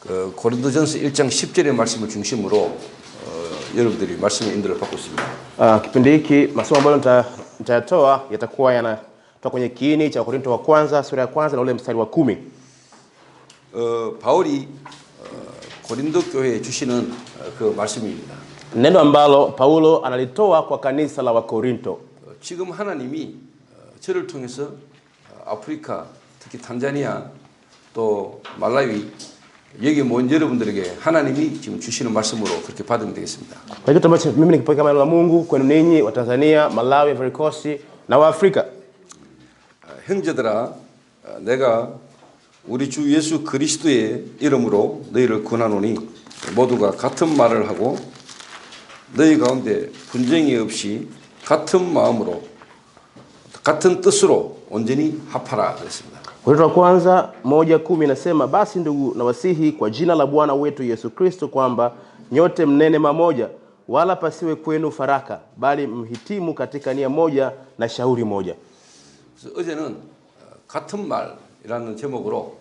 고린도전서 1장 10절의 말씀을 중심으로 여러분들이 말씀의 인도를 받고 있습니다. Kipindi hiki masomo ambayo nitayatoa yatakuwa yanatoka kwenye kiini cha Korinto wa kwanza sura ya kwanza na ule mstari wa 10. 바울이 고린도 교회에 주시는 그 말씀입니다. Neno ambalo Paulo analitoa kwa kanisa la Wakorinto. 지금 하나님이 저를 통해서 아프리카, 특히 탄자니아, 또 말라위 여기 모인 여러분들에게 하나님이 지금 주시는 말씀으로 그렇게 받으면 되겠습니다. Kwa hiyo ambacho mimi nikipokea maneno ya Mungu kwenu ninyi wa Tanzania, Malawi, Ivory Coast na wa Afrika. 형제들아, 내가 우리 주 예수 그리스도의 이름으로 너희를 권하노니 모두가 같은 말을 하고 너희 가운데 분쟁이 없이 같은 마음으로 같은 뜻으로 온전히 합하라 그랬습니다. Korinto wa kwanza 1:10 inasema, basi ndugu na wasihi kwa jina la Bwana wetu Yesu Kristo kwamba nyote mnene mamoja, wala pasiwe kwenu faraka, bali mhitimu katika nia moja na shauri moja. 어제는 같은 말이라는 제목으로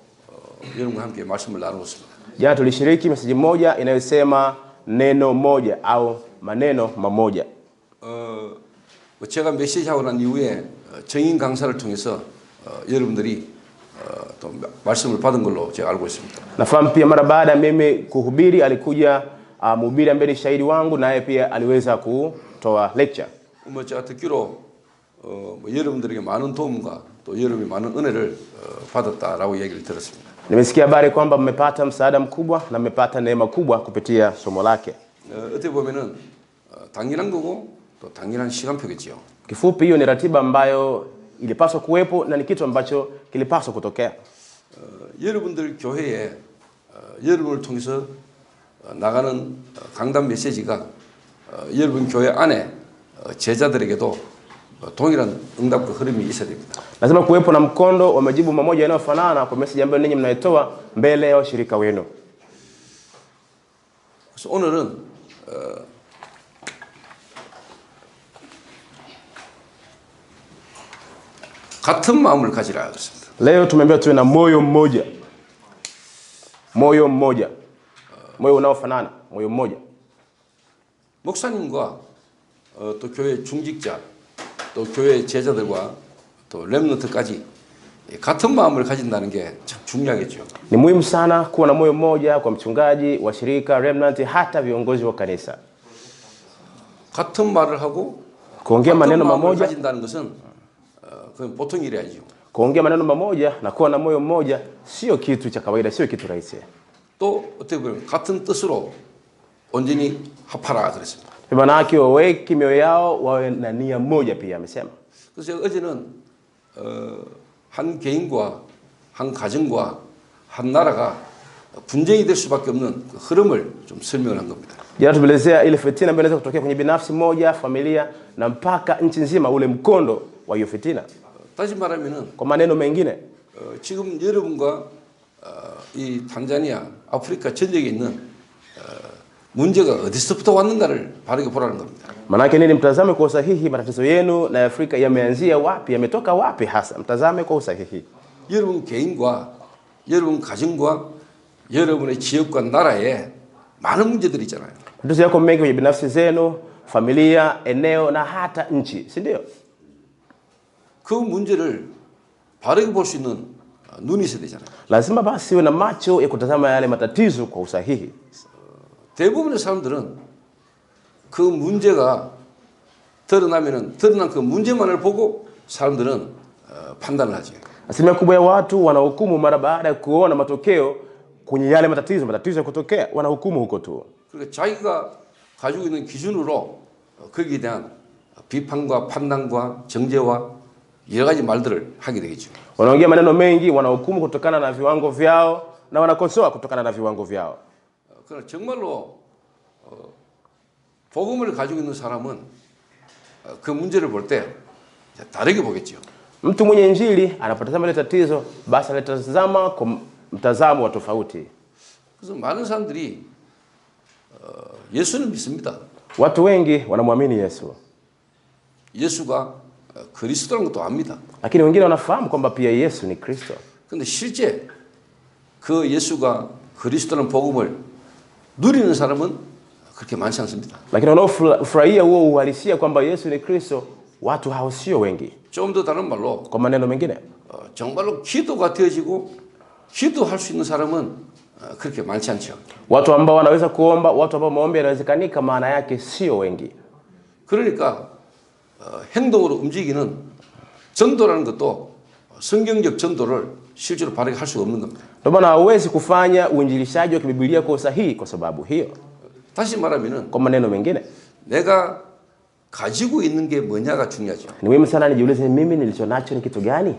여러분과 함께 말씀을 나누었습니다. Jana tulishiriki meseji moja inayosema neno moja au maneno mamoja. 제가 메시지하고 난 이후에 정인 강사를 통해서 여러분들이 또 말씀을 받은 걸로 제가 알고 있습니다. Nafahamu pia mara baada ya mimi kuhubiri alikuja mhubiri ambaye ni shahidi wangu, naye pia aliweza kutoa lecture. 제가 듣기로 여러분들에게 많은 도움과 또 여러분이 많은 은혜를 받았다라고 얘기를 들었습니다. Nimesikia habari kwamba mmepata msaada mkubwa na mmepata neema kubwa kupitia somo lake. 어떻게 보면은 당연한 거고 또 당연한 시간표겠지요. Kifupi hiyo ni ratiba ambayo ilipaswa kuwepo na ni kitu ambacho kilipaswa kutokea. 여러분들 교회에 여러분을 통해서 나가는 강단 메시지가 여러분 교회 안에 제자들에게도 동일한 응답과 흐름이 있어야 됩니다. Lazima kuwepo na mkondo wa majibu mamoja yanayofanana kwa message ambayo ninyi mnaitoa mbele ya washirika wenu. 그래서 오늘은 같은 마음을 가지라 그랬습니다. Leo tumeambiwa tuwe na moyo mmoja. Moyo mmoja. Moyo unaofanana, moyo mmoja. 목사님과 또 교회 중직자 또 교회 제자들과 또 렘넌트까지 같은 마음을 가진다는 게 참 중요하겠죠. Ni muhimu sana kuwa na moyo mmoja kwa mchungaji, washirika, remnant, hata viongozi wa kanisa. 같은 말을 하고 kuongea maneno mamoja 가진다는 것은 그건 보통 일이 아니죠. kuongea maneno mamoja na kuwa na moyo mmoja sio kitu cha kawaida, sio kitu rahisi. 또 어떻게 보면 같은 뜻으로 온전히 합하라 그랬습니다. Maana yake waweke mioyo yao wawe na nia moja pia amesema. 그래서 제가 어제는 한 개인과 한 가정과 한 나라가 분쟁이 될 수밖에 없는 그 흐름을 좀 설명을 한 겁니다. Jana tumeelezea ile fitina ambayo inaweza kutokea kwenye binafsi moja, familia na mpaka nchi nzima, ule mkondo wa hiyo fitina. 다시 말하면은 Kwa maneno mengine, 지금 여러분과 이 탄자니아, 아프리카 전역에 있는 문제가 어디서부터 왔는가를 바르게 보라는 겁니다. Maana yake nini? Mtazame kwa usahihi matatizo yenu na Afrika yameanzia wapi, yametoka wapi hasa. Mtazame kwa usahihi. 여러분 개인과 여러분 가정과 여러분의 지역과 나라에 많은 문제들이 있잖아요. Matatizo yako mengi kwenye binafsi zenu, familia, eneo na hata nchi, si ndio? 그 문제를 바르게 볼 수 있는 눈이 있어야 되잖아요. Lazima basi uwe na macho ya kutazama yale matatizo kwa usahihi. 대부분의 사람들은 그 문제가 드러나면은 드러난 그 문제만을 보고 사람들은 판단을 하죠. Asilimia kubwa ya watu wanahukumu mara baada ya kuona matokeo kwenye yale matatizo ya kutokea, wanahukumu huko tu. 그러니까 자기가 가지고 있는 기준으로 거기에 대한 비판과 판단과 정죄와 여러 가지 말들을 하게 되겠죠. Wanaongea maneno mengi, wanahukumu kutokana na viwango vyao na wanakosoa kutokana na viwango vyao. 그러나 정말로 복음을 가지고 있는 사람은 그 문제를 볼 때 다르게 보겠죠. Mtu mwenye injili anapotazama ile tatizo, basi anatazama kwa mtazamo wa tofauti. 그래서 많은 사람들이 예수는 믿습니다. Watu wengi wanamwamini Yesu. 예수가 그리스도라는 것도 압니다. Lakini wengine wanafahamu kwamba pia Yesu ni Kristo. 근데 실제 그 예수가 그리스도라는 복음을 누리는 사람은 그렇게 많지 않습니다. Lakini wanaofurahia huo uhalisia kwamba Yesu ni Kristo, watu hao sio wengi. 좀 더 다른 말로 Kwa maneno mengine, 정말로 기도가 되어지고 기도할 수 있는 사람은 그렇게 많지 않죠. watu ambao wanaweza kuomba, watu ambao maombi yanawezekanika, maana yake sio wengi. 그러니까 행동으로 움직이는 전도라는 것도 성경적 전도를 실제로 바르게 할 수가 없는 겁니다. Ndio maana hauwezi kufanya uinjilishaji wa kibibilia kwa usahihi kwa sababu hiyo. 다시 말하면은 Kwa maneno mengine, 내가 가지고 있는 게 뭐냐가 중요하죠. ni muhimu sana nijiulize mimi nilicho nacho ni kitu gani?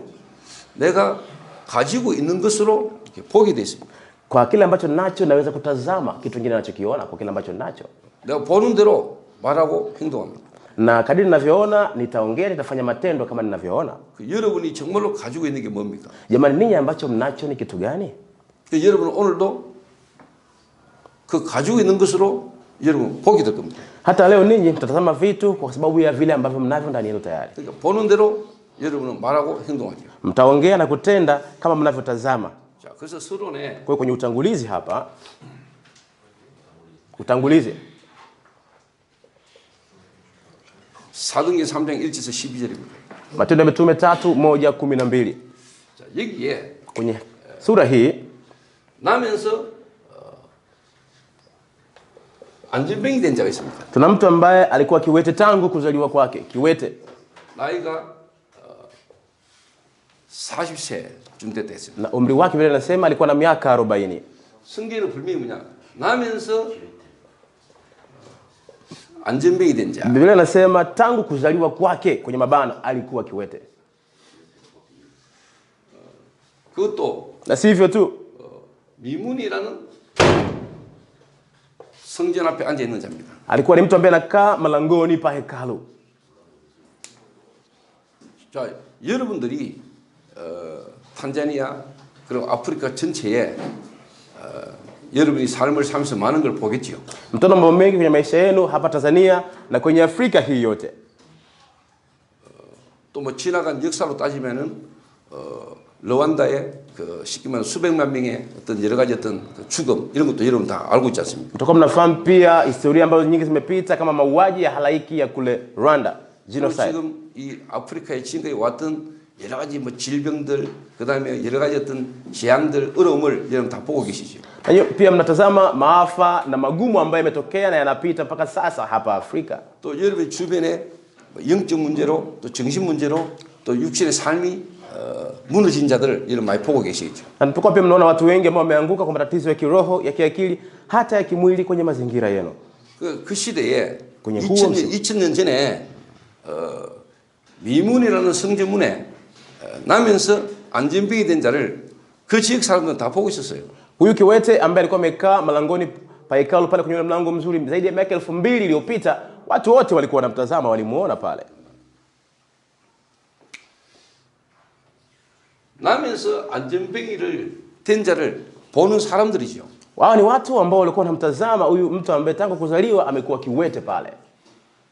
내가 가지고 있는 것으로 이렇게 보게 돼 있습니다. Kwa kile ambacho nacho naweza kutazama kitu kingine ninachokiona kwa kile ambacho nacho. 내가 보는 대로 말하고 행동합니다. Na kadiri ninavyoona nitaongea, nitafanya matendo kama ninavyoona. 여러분이 정말로 가지고 있는 게 뭡니까? Jamani, ninyi ambacho mnacho ni kitu gani? 여러분은 오늘도 그 가지고 있는 것으로 여러분 보게 될 겁니다. Hata leo ninyi mtatazama vitu kwa sababu ya vile ambavyo mnavyo ndani yenu tayari. 그러니까 보는 대로 여러분은 말하고 행동하죠. Mtaongea na kutenda kama mnavyotazama. 자, 그래서 서론에 Kwa hiyo kwenye utangulizi hapa, utangulizi 사도행전 3장 1절에서 12절입니다. Matendo ya Mitume 3:1-12. 자, 여기에 Kwenye sura hii 나면서 안전병이 된 자가 있습니다. tuna mtu ambaye alikuwa kiwete tangu kuzaliwa kwake, kiwete. 나이가 40세쯤 됐다 했습니다. Na umri wake vile anasema alikuwa na miaka 40. 성경의 불명이 뭐냐? 나면서 안전병이 된 자. Biblia inasema tangu kuzaliwa kwake kwenye mabano alikuwa kiwete. 그것도 Na sivyo tu, 미문이라는 성전 앞에 앉아 있는 자입니다. alikuwa ni mtu ambaye anakaa malangoni pa hekalu. 자, 여러분들이 탄자니아 그리고 아프리카 전체에 여러분이 삶을 살면서 많은 걸 보겠지요. Mtaona mambo mengi kwenye maisha yenu hapa Tanzania na kwenye Afrika hii yote. 또 뭐 지나간 역사로 따지면은 르완다의 그 쉽게 말하면 수백만 명의 어떤 여러 가지 어떤 그 죽음 이런 것도 여러분 다 알고 있지 않습니까? Mtakuwa mnafahamu pia historia ambazo nyingi zimepita kama mauaji ya halaiki ya kule Rwanda, genocide. 지금 이 아프리카에 지금까지 왔던 여러 가지 뭐 질병들 그다음에 여러 가지 어떤 재앙들 어려움을 여러분 다 보고 계시죠. Pia mnatazama maafa na magumu ambayo yametokea na yanapita mpaka sasa hapa Afrika. 또 여러분 주변에 영적 문제로 또 정신 문제로 또 육신의 삶이 무너진 자들을 여러분 많이 보고 계시죠. Na tunapokuwa pia mnaona watu wengi ambao wameanguka kwa matatizo ya kiroho, ya kiakili, hata ya kimwili kwenye mazingira yenu. 그 시대에 그냥 2000년 전에 미문이라는 성전문에 나면서 안전병이 된 자를 그 지역 사람들은 다 보고 있었어요. Huyu kiwete ambaye alikuwa amekaa malangoni pa hekalu pale kwenye mlango mzuri zaidi ya miaka 2000 iliyopita, watu wote walikuwa wanamtazama, walimuona pale. 나면서 안전병이를 된 자를 보는 사람들이죠. Wao ni watu ambao walikuwa wanamtazama huyu mtu ambaye tangu kuzaliwa amekuwa kiwete pale.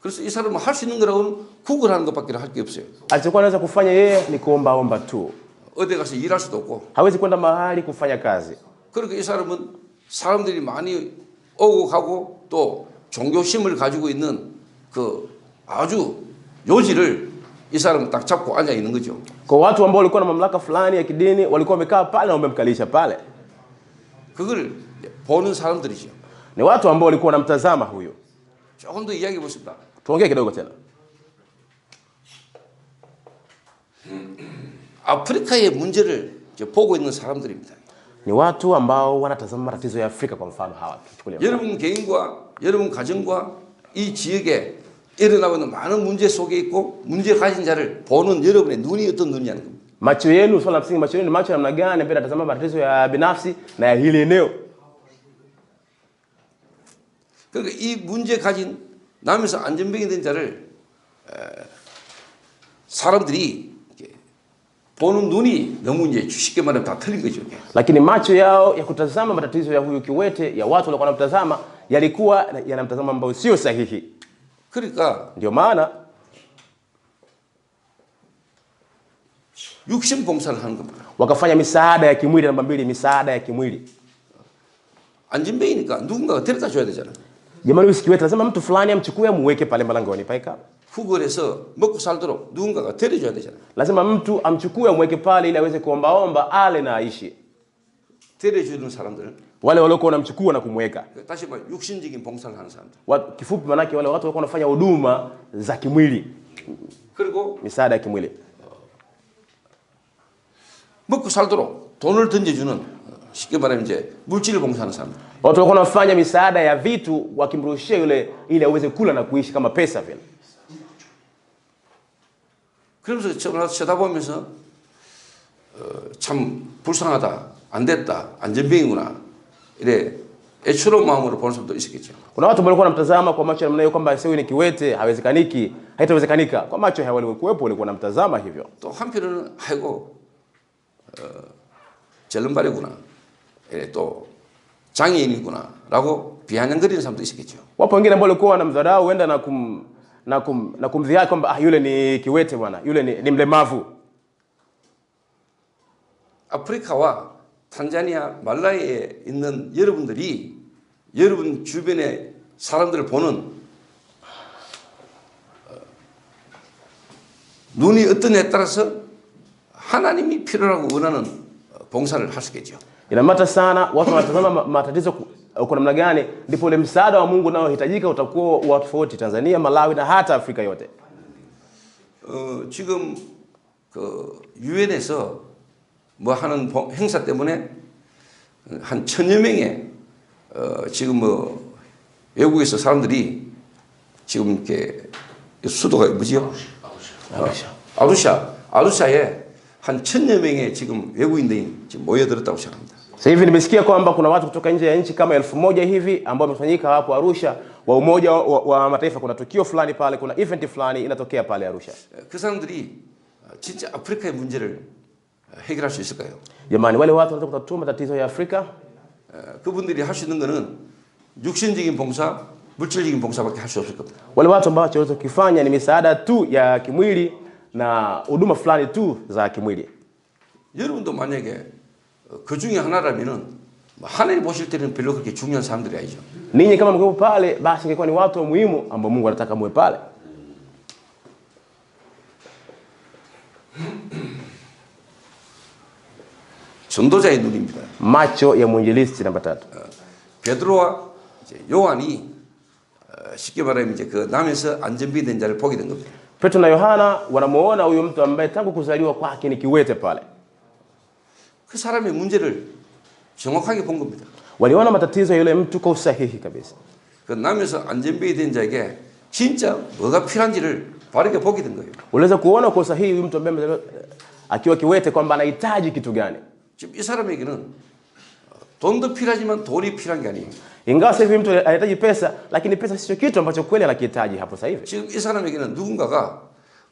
그래서 이 사람은 할 수 있는 거라고는 구걸하는 것밖에 할 게 없어요. Alichokuwa anaweza kufanya yeye ni kuomba tu. 어디 가서 일할 수도 없고. Hawezi kwenda mahali kufanya kazi. 그러니까 이 사람은 사람들이 많이 오고 가고 또 종교심을 가지고 있는 그 아주 요지를 이 사람은 딱 잡고 앉아 있는 거죠. Kwa watu ambao walikuwa na mamlaka fulani ya kidini walikuwa wamekaa pale na wamemkalisha pale. 그걸 보는 사람들이죠. Ni watu ambao walikuwa wanamtazama huyo. 조금 더 이야기해 보십니다. Tuongee kidogo tena. 아프리카의 문제를 보고 있는 사람들입니다. Ni watu ambao wanatazama matatizo ya Afrika kwa mfano hawa. 여러분 개인과 여러분 가정과 이 지역에 일어나고 있는 많은 문제 속에 있고 문제 가진 자를 보는 여러분의 눈이 어떤 눈이냐는 겁니다. Macho yenu, swala msingi macho yenu macho namna gani mbele natazama matatizo ya binafsi na ya hili eneo. 그러니까 이 문제 가진 남에서 안전병이 된 자를 사람들이 보는 눈이 너무 이제 쉽게 말하면 다 틀린 거죠. Lakini macho yao ya kutazama matatizo ya huyu kiwete ya watu walikuwa wanamtazama yalikuwa yanamtazama ambao sio sahihi. 그러니까 Ndio maana 육신 봉사를 하는 겁니다. wakafanya misaada ya kimwili, namba 2, misaada ya kimwili. 안전뱅이니까 누군가가 데려다 줘야 되잖아. Jamani, huyu kiwete lazima mtu fulani amchukue amuweke pale malangoni pa hekalu. 후걸에서 먹고 살도록 누군가가 데려줘야 되잖아. Lazima mtu amchukue amweke pale ili aweze kuombaomba ale na aishi. 데려주는 사람들. Wale waliokuwa wanamchukua na kumweka. 다시 말 육신적인 봉사를 하는 사람들. Kifupi manake wale watu walikuwa wanafanya huduma za kimwili. 그리고 misaada ya kimwili. 먹고 살도록 돈을 던져주는 쉽게 말하면 이제 물질 봉사하는 사람들. Watu walikuwa wanafanya misaada ya vitu wakimrushia yule ili aweze kula na kuishi kama pesa vile. 그러면서 쳐다보면서 참 불쌍하다, 안 됐다, 안전병이구나 이래 애처로운 마음으로 보는 사람도 있었겠죠. Kuna watu walikuwa wanamtazama kwa macho namna hiyo kwamba sio ni kiwete, hawezekaniki, haitawezekanika. Kwa macho ya wale walikuwepo walikuwa wanamtazama hivyo. 또 한편으로는 아이고 절름발이구나, 이래 또 장애인이구나라고 비아냥거리는 사람도 있었겠죠. Wapo wengine ambao walikuwa wanamdharau huenda na kumdhihaki kwamba yule ni kiwete bwana, yule ni mlemavu. 아프리카와 탄자니아, 말라위에 있는 여러분들이 여러분 주변의 사람들을 보는 눈이 어떠냐에 따라서 하나님이 필요하고 원하는 봉사를 할 수 있겠죠. Inamata sana watu wanatazama matatizo kwa namna gani, ndipo ule msaada wa Mungu unaohitajika utakuwa wa tofauti Tanzania, Malawi na hata Afrika yote. 지금 그 유엔에서 뭐 하는 행사 때문에 한 1000여 명의 지금 뭐 외국에서 사람들이 지금 이렇게 수도가 뭐지요? 아루샤에 한 1000여 명의 지금 외국인들이 지금 모여들었다고 생각합니다. Sasa hivi nimesikia kwamba kuna watu kutoka nje ya nchi kama 1000 hivi ambao wamefanyika hapo Arusha wa Umoja wa Mataifa. Kuna tukio fulani pale, kuna event fulani inatokea pale Arusha. 그 사람들이 진짜 아프리카의 문제를 해결할 수 있을까요? Jamani, wale watu wanataka kutatua matatizo ya Afrika? 그분들이 할 수 있는 거는 육신적인 봉사, 물질적인 봉사밖에 할 수 없을 겁니다. Wale watu ambao wanachokifanya ni misaada tu ya kimwili na huduma fulani tu za kimwili. 여러분도 만약에 그 중에 하나라면은 하나님 보실 때는 별로 그렇게 중요한 사람들이 아니죠. Ninyi kama mko pale basi ingekuwa ni watu muhimu ambao Mungu anataka muwe pale. 전도자의 눈입니다. Macho ya mwinjilisti namba 3. 베드로와 이제 요한이 쉽게 말하면 이제 그 남에서 안전비 된 자를 보게 된 겁니다. Petro na Yohana wanamuona huyu mtu ambaye tangu kuzaliwa kwake ni kiwete pale. 그 사람의 문제를 정확하게 본 겁니다. Waliona matatizo ya yule mtu kwa usahihi kabisa. 그 남에서 안전비 된 자에게 진짜 뭐가 필요한지를 바르게 보게 된 거예요. Unaweza kuona kwa usahihi huyu mtu ambaye akiwa kiwete kwamba anahitaji kitu gani. 지금 이 사람에게는 돈도 필요하지만 돈이 필요한 게 아니에요. Ingawa sasa hivi mtu anahitaji pesa, lakini pesa sio kitu ambacho kweli anakihitaji hapo sasa hivi. 지금 이 사람에게는 누군가가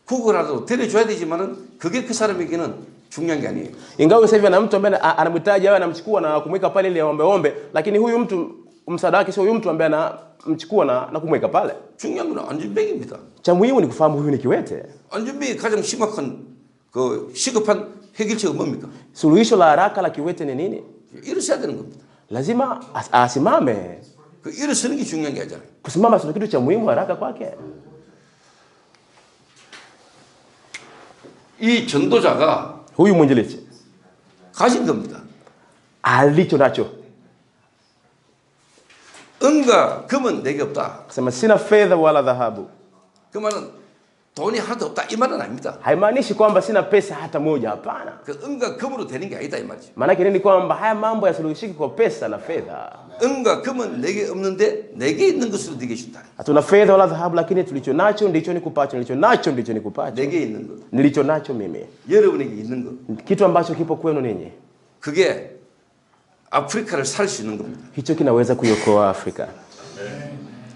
구걸하라고 데려줘야 되지만은 그게 그 사람에게는 중요한 게 아니에요. Ingawa sasa hivi ana mtu ambaye anamhitaji awe anamchukua na kumweka pale ili aombe, lakini huyu mtu msaada wake sio huyu mtu ambaye anamchukua na kumweka pale. 중요한 건 안전병입니다. Cha muhimu ni kufahamu huyu ni kiwete. 안전병이 가장 심각한 그 시급한 해결책은 뭡니까? Suluhisho la haraka la kiwete ni nini? 일어서야 되는 겁니다. Lazima asimame. 그 일어서는 게 중요한 게 아니잖아요. Kusimama sio kitu cha muhimu haraka kwake. 이 전도자가 Huyu mwinjilisti 가진 겁니다. alicho nacho. 은과 금은 내게 없다. Kusema sina fedha wala dhahabu. 그 말은 돈이 하나도 없다 이 말은 아닙니다. Haimaanishi kwamba sina pesa hata moja, hapana. 그 은과 금으로 되는 게 아니다 이 말이죠. Maana yake ni kwamba haya mambo yasuluhishiki kwa pesa na fedha. 은과 금은 내게 없는데 내게 있는 것으로 네게 준다. Hatuna fedha wala dhahabu, lakini tulicho nacho ndicho nikupacho, nilicho nacho ndicho nikupacho. 내게 있는 것. Nilicho nacho mimi. 여러분에게 있는 것. Kitu ambacho kipo kwenu ninyi. 그게 아프리카를 살 수 있는 겁니다. Hicho kinaweza kuiokoa Afrika.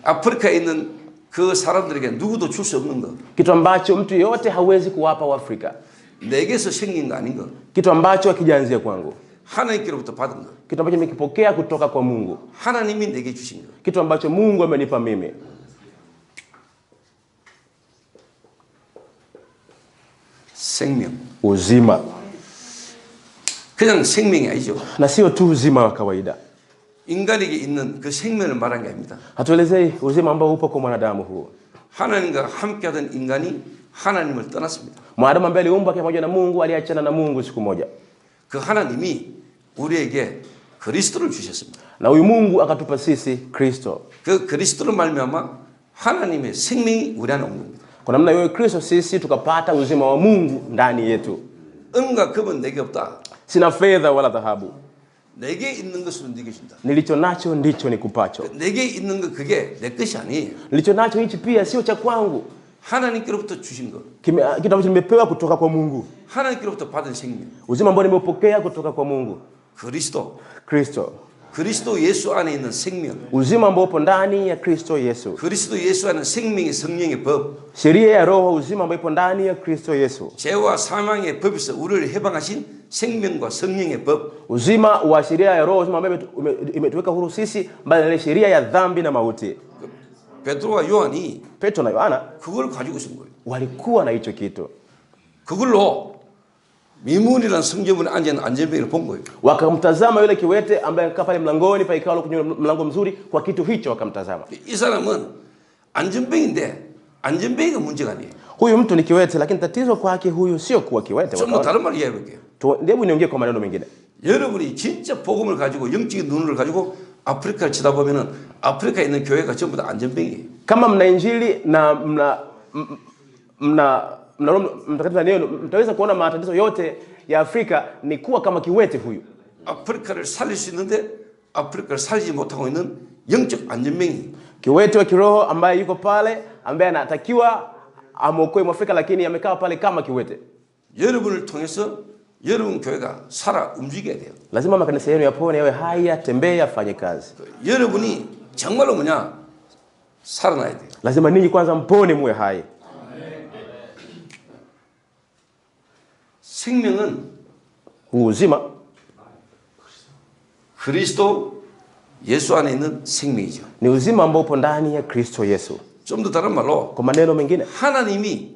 아프리카에 있는 그 사람들에게 누구도 줄 수 없는 것. Kitu ambacho mtu yeyote hawezi kuwapa Waafrika. 내게서 생긴 거 아닌 것. Kitu ambacho hakijaanzia kwangu. 하나님께로부터 받은 것. Kitu ambacho nimekipokea kutoka kwa Mungu. 하나님이 내게 주신 것. Kitu ambacho Mungu amenipa mimi. 생명. Uzima. 그냥 생명이 아니죠. Na sio tu uzima wa kawaida. 인간에게 있는 그 생명을 말한 게 아닙니다. Hatuelezei uzima ambao upo kwa mwanadamu huu. 하나님과 함께하던 인간이 하나님을 떠났습니다. Mwanadamu ambaye aliumbwa pamoja na Mungu aliachana na Mungu siku moja. 그 하나님이 우리에게 그리스도를 주셨습니다. Na huyu Mungu akatupa sisi Kristo. 그 그리스도로 말미암아 하나님의 생명이 우리 안에 온 겁니다. Kwa namna hiyo Kristo sisi tukapata uzima wa Mungu ndani yetu. 은과 금은 내게 없다. Sina fedha wala dhahabu. 내게 있는 것으로 네게 준다. Nilicho nacho ndicho nikupacho. 내게 있는 거 그게 내 것이 아니에요. Nilicho nacho hichi pia sio cha kwangu. 하나님께로부터 주신 것. Kitu ambacho nimepewa kutoka kwa Mungu. 하나님께로부터 받은 생명. Uzima ambao nimeupokea kutoka kwa Mungu. 그리스도. Kristo. 그리스도 예수 안에 있는 생명. Uzima ambao upo ndani ya Kristo Yesu. 그리스도 예수 안에 생명의 성령의 법. Sheria ya roho uzima ambao ipo ndani ya Kristo Yesu. 죄와 사망의 법에서 우리를 해방하신 생명과 성령의 법. Uzima wa sheria ya roho uzima ambao imetuweka huru sisi mbali na sheria ya dhambi na mauti. 베드로와 요한이 Petro na Yohana 그걸 가지고 있는 거예요. walikuwa na hicho kitu. 그걸로 미문이라는 성전문에 앉은 안전뱅이를 본 거예요. Wakamtazama yule kiwete ambaye anakaa pale mlangoni pa ikao kwenye mlango mzuri, kwa kitu hicho wakamtazama. 이 사람은 안전뱅인데 안전뱅이가 문제가 아니에요. Huyu mtu ni kiwete, lakini tatizo kwake huyu sio kuwa kiwete. 좀 더 다른 말 이해해 볼게요. Hebu niongee kwa maneno mengine. 여러분이 진짜 복음을 가지고 영적인 눈을 가지고 아프리카를 쳐다보면은 아프리카에 있는 교회가 전부 다 안전뱅이에요. Kama mna injili na mtakatifu neno, mtaweza kuona matatizo yote ya Afrika ni kuwa kama kiwete huyu. 아프리카를 살릴 수 있는데 아프리카를 살리지 못하고 있는 영적 안전뱅이. Kiwete wa kiroho ambaye yuko pale, ambaye anatakiwa amokoe Mwafrika, lakini amekaa pale kama kiwete. 여러분을 통해서 여러분 교회가 살아 움직여야 돼요. Lazima makanisa yenu yapone, yawe hai, atembee, afanye kazi. 여러분이 정말로 뭐냐? 살아나야 돼요. Lazima ninyi kwanza mpone, muwe hai. 생명은 Uzima 그리스도 예수 안에 있는 생명이죠. ni uzima ambao upo ndani ya Kristo Yesu. 좀 더 다른 말로 Kwa maneno mengine, 하나님이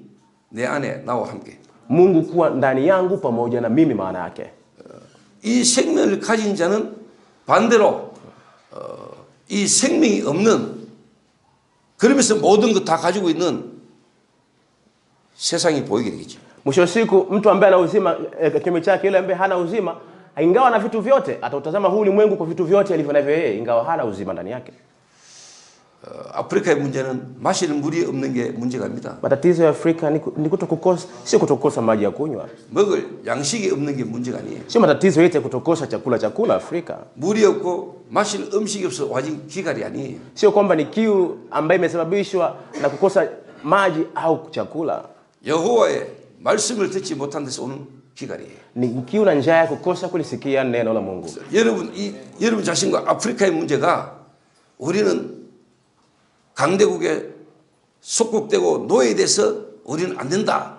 내 안에 나와 함께. Mungu kuwa ndani yangu pamoja na mimi, maana yake 이 생명을 가진 자는 반대로 이 생명이 없는, 그러면서 모든 것 다 가지고 있는 세상이 보이게 되겠죠. mwisho wa siku mtu ambaye ana uzima kinyume chake yule ambaye hana uzima, ingawa na vitu vyote, atautazama huu ulimwengu kwa vitu vyote alivyo navyo yeye, ingawa hana uzima ndani yake. 아프리카의 문제는 마실 물이 없는 게 문제가 아닙니다. Matatizo ya Afrika ni kutokukosa, sio kutokosa maji ya kunywa. 먹을 양식이 없는 게 문제가 아니에요. Sio matatizo yote kutokosa chakula Afrika. 물이 없고 마실 음식이 없어 와진 기갈이 아니에요. Sio kwamba ni kiu ambayo imesababishwa na kukosa maji au chakula. 여호와의 말씀을 듣지 못한 데서 오는 기갈이에요. Ni kiu na njaa ya kukosa kulisikia neno la Mungu. 여러분 자신과 아프리카의 문제가 우리는 강대국에 속국되고 노예돼서 우리는 안 된다,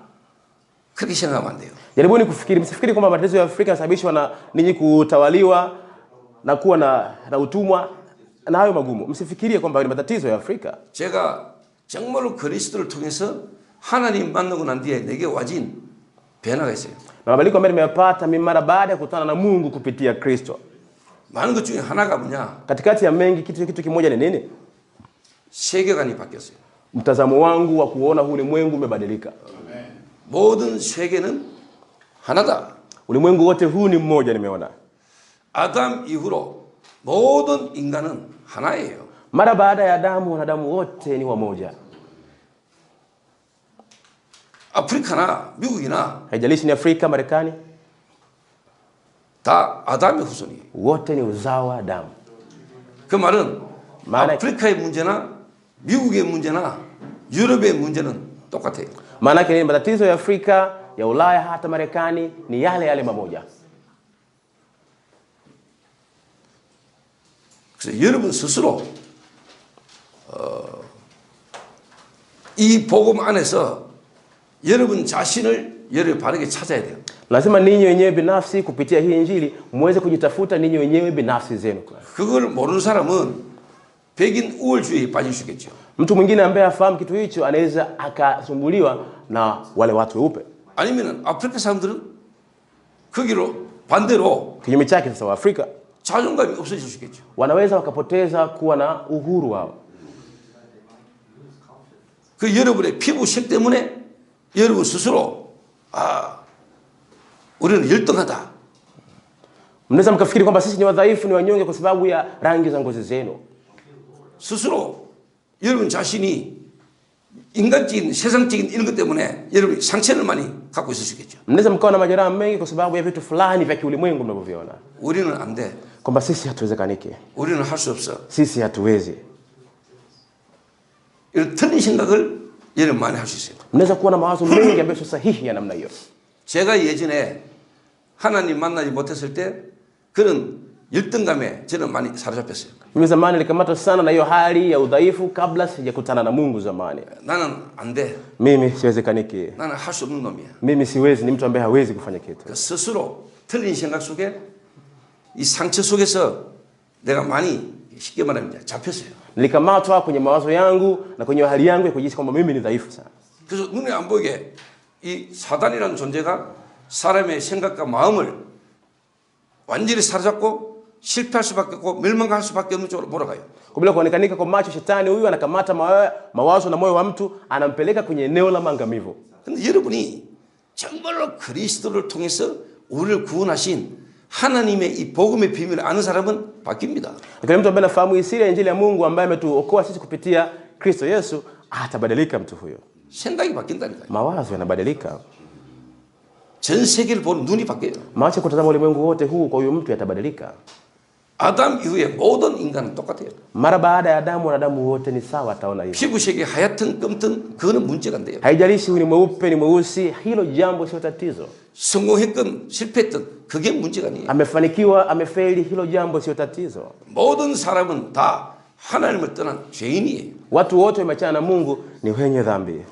그렇게 생각하면 안 돼요. Jaribuni kufikiri, msifikiri kwamba matatizo ya Afrika yanasababishwa na ninyi kutawaliwa na kuwa na utumwa na hayo magumu. Msifikirie kwamba ni matatizo ya Afrika. 제가 정말로 그리스도를 통해서 하나님 만나고 난 뒤에 내게 와진 변화가 있어요. Na mabadiliko ambayo nimeyapata mimi mara baada ya kukutana na Mungu kupitia Kristo. 많은 것 중에 하나가 뭐냐? Katikati ya mengi, kitu kimoja ni nini? 세계관이 바뀌었어요. Mtazamo wangu wa kuona huu ulimwengu umebadilika. 모든 세계는 하나다. Ulimwengu wote huu ni mmoja, nimeona. 아담 이후로 모든 인간은 하나예요. Mara baada ya Adamu, wanadamu wote ni wamoja. 아프리카나 미국이나 Haijalishi ni Afrika, Marekani, 다 아담의 후손이에요. wote ni uzao wa Adamu. 그 말은 마음에- 아프리카의 문제나 미국의 문제나 유럽의 문제는 똑같아요. Maana yake ni matatizo ya Afrika, ya Ulaya, hata Marekani ni yale mamoja. 그래서 여러분 스스로 이 복음 안에서 여러분 자신을 바르게 찾아야 돼요. Lazima ninyi wenyewe binafsi kupitia hii injili muweze kujitafuta ninyi wenyewe binafsi zenu. 그걸 모르는 사람은 백인 우월주의에 빠질 수 있겠죠. Mtu mwingine ambaye afahamu kitu hicho anaweza akasumbuliwa na wale watu weupe. 아니면 아프리카 사람들은 거기로 반대로 Kinyume chake sasa, wa Afrika 자존감이 없어질 수 있겠죠. wanaweza wakapoteza kuwa na uhuru wao. 그 여러분의 피부색 때문에 여러분 스스로 우리는 열등하다. Mnaweza mkafikiri kwamba sisi ni wadhaifu, ni wanyonge kwa sababu ya rangi za ngozi zenu. 스스로 여러분 자신이 인간적인 세상적인 이런 것 때문에 여러분이 상처를 많이 갖고 있을 수 있겠죠. Mnaweza mkawa na majeraha mengi kwa sababu ya vitu fulani vya kiulimwengu mnavyoviona. 우리는 안 돼. Kwamba sisi hatuwezekaniki. 우리는 할 수 없어. Sisi hatuwezi. 이런 틀린 생각을 여러분 많이 할 수 있어요. Mnaweza kuwa na mawazo mengi ambayo sio sahihi ya namna hiyo. 제가 예전에 하나님 만나지 못했을 때 그런 열등감에 저는 많이 사로잡혔어요. Mimi zamani nilikamata sana na hiyo hali ya udhaifu kabla sijakutana na Mungu zamani. 나는 안 돼. Mimi siwezekaniki. 나는 할 수 없는 놈이야. Mimi siwezi, ni mtu ambaye hawezi kufanya kitu. 그 스스로 틀린 생각 속에 이 상처 속에서 내가 많이 쉽게 말하면 잡혔어요. Nilikamatwa kwenye mawazo yangu na kwenye hali yangu ya kujisikia kwamba mimi ni dhaifu sana. 그래서 눈에 안 보이게 이 사단이라는 존재가 사람의 생각과 마음을 완전히 사로잡고 실패할 수밖에 없고 멸망할 수밖에 없는 쪽으로 몰아가요. Bila kuonekanika kwa macho, shetani huyu anakamata mawazo na moyo wa mtu, anampeleka kwenye eneo la maangamivu. 근데 여러분이 정말로 그리스도를 통해서 우리를 구원하신 하나님의 이 복음의 비밀을 아는 사람은 바뀝니다. Lakini mtu ambaye anafahamu siri ya injili ya Mungu ambaye ametuokoa sisi kupitia Kristo Yesu, atabadilika mtu huyo. 생각이 바뀐다니까요. Mawazo yanabadilika. 전 세계를 보는 눈이 바뀌어요. Macho kutazama ulimwengu wote huu kwa huyo mtu yatabadilika. 아담 이후에 모든 인간은 똑같아요. Mara baada ya Adamu, wanadamu wote ni sawa, ataona hivyo. 피부색이 하얗든 검든 그거는 문제가 안 돼요. Haijalishi ni mweupe ni mweusi, hilo jambo sio tatizo. 성공했든 실패했든 그게 문제가 아니에요. Amefanikiwa, amefeli, hilo jambo sio tatizo. 모든 사람은 다 하나님을 떠난 죄인이에요. Watu wote wameachana na Mungu ni wenye dhambi.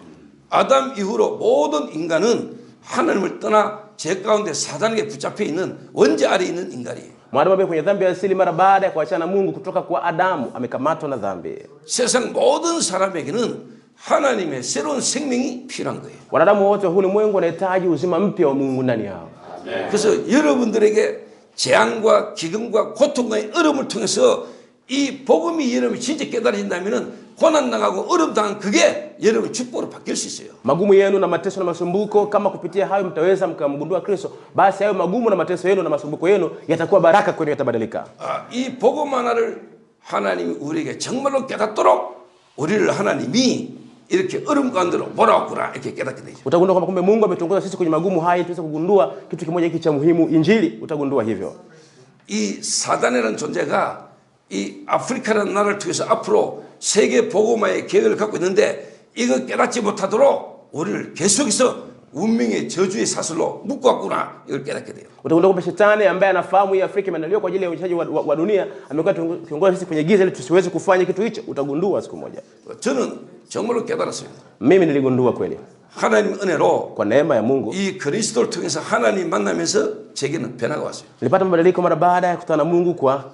아담 이후로 모든 인간은 하나님을 떠나 죄 가운데 사단에게 붙잡혀 있는 원죄 아래 있는 인간이에요. Mwanadamu ambaye kwenye dhambi ya asili mara baada ya kuachana na Mungu kutoka kwa Adamu amekamatwa na dhambi. 세상 모든 사람에게는 하나님의 새로운 생명이 필요한 거예요. Wanadamu wote wa ulimwengu wanahitaji uzima mpya wa Mungu ndani yao. 그래서 여러분들에게 재앙과 기근과 고통과의 어려움을 통해서 이 복음이 여러분이 진짜 깨달아진다면은 고난 당하고 어려움 당한 그게 여러분 축복으로 바뀔 수 있어요. Magumu yenu na mateso na masumbuko, kama kupitia hayo mtaweza mkamgundua Kristo, basi hayo magumu na mateso yenu na masumbuko yenu yatakuwa baraka kwenu, yatabadilika. 이 복음 하나를 하나님이 우리에게 정말로 깨닫도록 우리를 하나님이 이렇게 어려움 가운데로 몰아왔구나 이렇게 깨닫게 되죠. Utagundua kwamba kumbe Mungu ametuongoza sisi kwenye magumu haya tuweze kugundua kitu kimoja hiki cha muhimu, injili. Utagundua hivyo. 이 사단이라는 존재가 이 아프리카라는 나라를 통해서 앞으로 세계 복음화의 계획을 갖고 있는데 이거 깨닫지 못하도록 우리를 계속해서 운명의 저주의 사슬로 묶어왔구나 이걸 깨닫게 돼요. Utagundua kwamba shetani ambaye anafahamu hii Afrika imeandaliwa kwa ajili ya uendeshaji wa dunia amekuwa kiongoza sisi kwenye giza ili tusiweze kufanya kitu hicho. Utagundua siku moja. 저는 정말로 깨달았습니다. Mimi niligundua kweli. 하나님 은혜로 Kwa neema ya Mungu 이 그리스도를 통해서 하나님 만나면서 제게는 변화가 왔어요. nilipata mabadiliko mara baada ya kukutana na Mungu kwa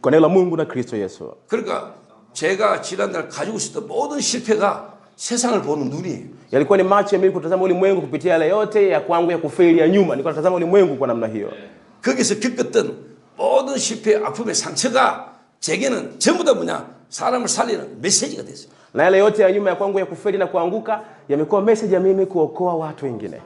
neno la Mungu na Kristo Yesu. 그러니까 제가 지난날 가지고 있었던 모든 실패가 세상을 보는 눈이에요. Yalikuwa ni macho ya mimi kutazama ulimwengu kupitia yale yote ya kwangu ya kufeli ya nyuma. Nilikuwa natazama ulimwengu kwa namna hiyo. 거기서 겪었던 모든 실패, 아픔의 상처가 제게는 전부 다 뭐냐? 사람을 살리는 메시지가 됐어요. Na yale yote ya nyuma ya kwangu ya kufeli na kuanguka yamekuwa message ya mimi kuokoa watu wengine.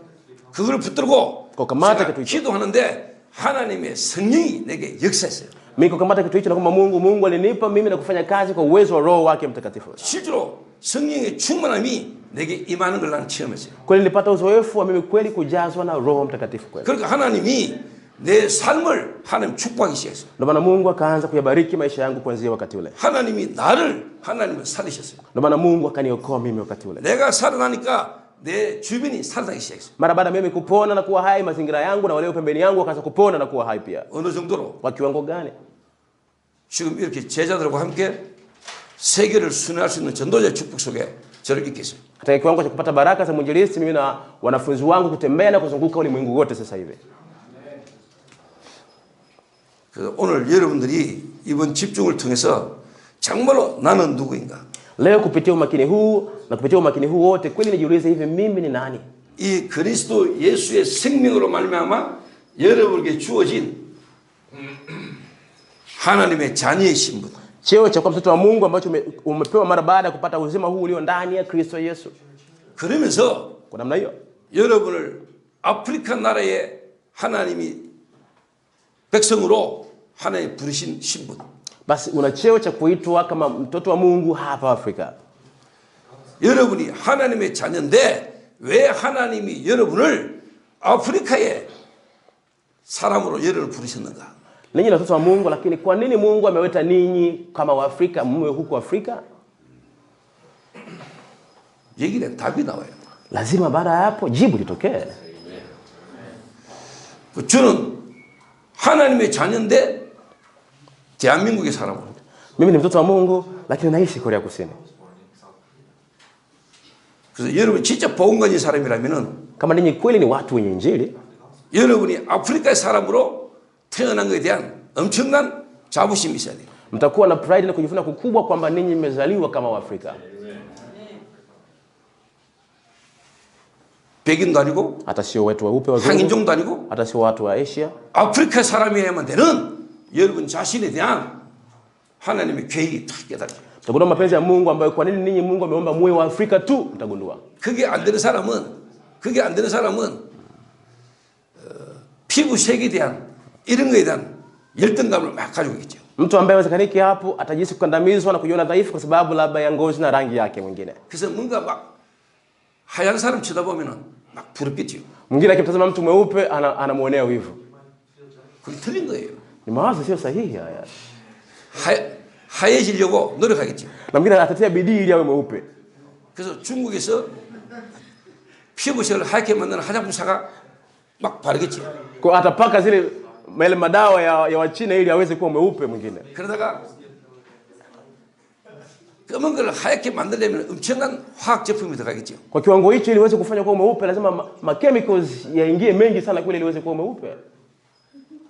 그걸 붙들고 kukamata 제가 kitu hicho. 기도하는데 하나님의 성령이 내게 역사했어요. Mimi kukamata kitu hicho na kwamba Mungu alinipa mimi na kufanya kazi kwa uwezo wa Roho wake Mtakatifu. 실제로 성령의 충만함이 내게 임하는 걸 나는 체험했어요. Kweli nilipata uzoefu wa mimi kweli kujazwa na Roho Mtakatifu kweli. 그러니까 하나님이 내 삶을 하나님 축복하기 시작했어요. Ndio maana Mungu akaanza kuyabariki maisha yangu kuanzia wakati ule. 하나님이 나를 하나님을 살리셨어요. Ndio maana Mungu akaniokoa mimi wakati ule. 내가 살아나니까 내 주변이 살아나기 시작했어요. Mara baada mimi kupona na kuwa hai, mazingira yangu na wale pembeni yangu wakaanza kupona na kuwa hai pia. 어느 정도로? Kwa kiwango gani? 지금 이렇게 제자들과 함께 세계를 순회할 수 있는 전도자의 축복 속에 저를 있게 했어요. Katika kiwango cha kupata baraka za mwinjilisti, mimi na wanafunzi wangu kutembea na kuzunguka ulimwengu wote sasa hivi. 그래서 오늘 여러분들이 이번 집중을 통해서 정말로 나는 누구인가? Leo kupitia umakini huu na kupitia umakini huu wote kweli nijiulize hivi, mimi ni nani? 이 그리스도 예수의 생명으로 말미암아 여러분에게 주어진 하나님의 자녀의 신분. cheo cha kuwa mtoto wa Mungu ambacho umepewa mara baada ya kupata uzima huu ulio ndani ya Kristo Yesu. 그러면서 Kwa namna hiyo 여러분을 아프리카 나라의 하나님이 백성으로 하나님 부르신 신분. basi una cheo cha kuitwa kama mtoto wa Mungu hapa Afrika. 여러분이 하나님의 자녀인데 왜 하나님이 여러분을 아프리카의 사람으로 여러분을 부르셨는가? Ninyi ni watoto wa Mungu, lakini kwa nini Mungu ameweta ninyi kama Waafrika mwe huko Afrika? 얘기는 답이 나와요. Lazima baada ya hapo jibu litokee. 저는 하나님의 자녀인데 대한민국의 사람으로. Mimi ni mtoto wa Mungu lakini naishi Korea Kusini. 그래서 여러분 진짜 복음 가진 사람이라면은 Kama ninyi kweli ni watu wenye injili, 여러분이 아프리카의 사람으로 태어난 것에 대한 엄청난 자부심이 있어야 돼요. mtakuwa na pride na kujivunia kukubwa kwamba ninyi mmezaliwa kama Waafrika. 백인도 아니고 Hata sio wetu weupe wazungu, 항인종도 아니고 hata sio watu wa Asia. 아프리카 사람이어야만 되는 여러분 자신에 대한 하나님의 계획이 딱 깨달아요. Mtagundua mapenzi ya Mungu ambayo kwa nini ninyi Mungu ameomba muwe wa Afrika tu, mtagundua. 그게 안 되는 사람은 피부색에 대한 이런 거에 대한 열등감을 막 가지고 있죠. Mtu ambaye hawezekaniki hapo atajisi kukandamizwa na kujiona dhaifu kwa sababu labda ya ngozi na rangi yake mwingine. 그래서 뭔가 막 하얀 사람 쳐다보면은 막 부럽겠죠. Mwingine akimtazama mtu mweupe anamuonea wivu. 그게 틀린 거예요. Ni mawazo sio sahihi haya. 하얘지려고 노력하겠죠. Na mwingine atatia bidii ili awe mweupe. 그래서 중국에서 피부색을 하얗게 만드는 화장품사가 막 바르겠죠. Kwa atapaka zile madawa ya Wachina ili aweze kuwa mweupe mwingine. 그러다가 검은 걸 하얗게 만들려면 엄청난 화학 제품이 들어가겠죠. Kwa kiwango hicho ili uweze kufanya kuwa mweupe lazima chemicals yaingie mengi sana kule ili uweze kuwa mweupe.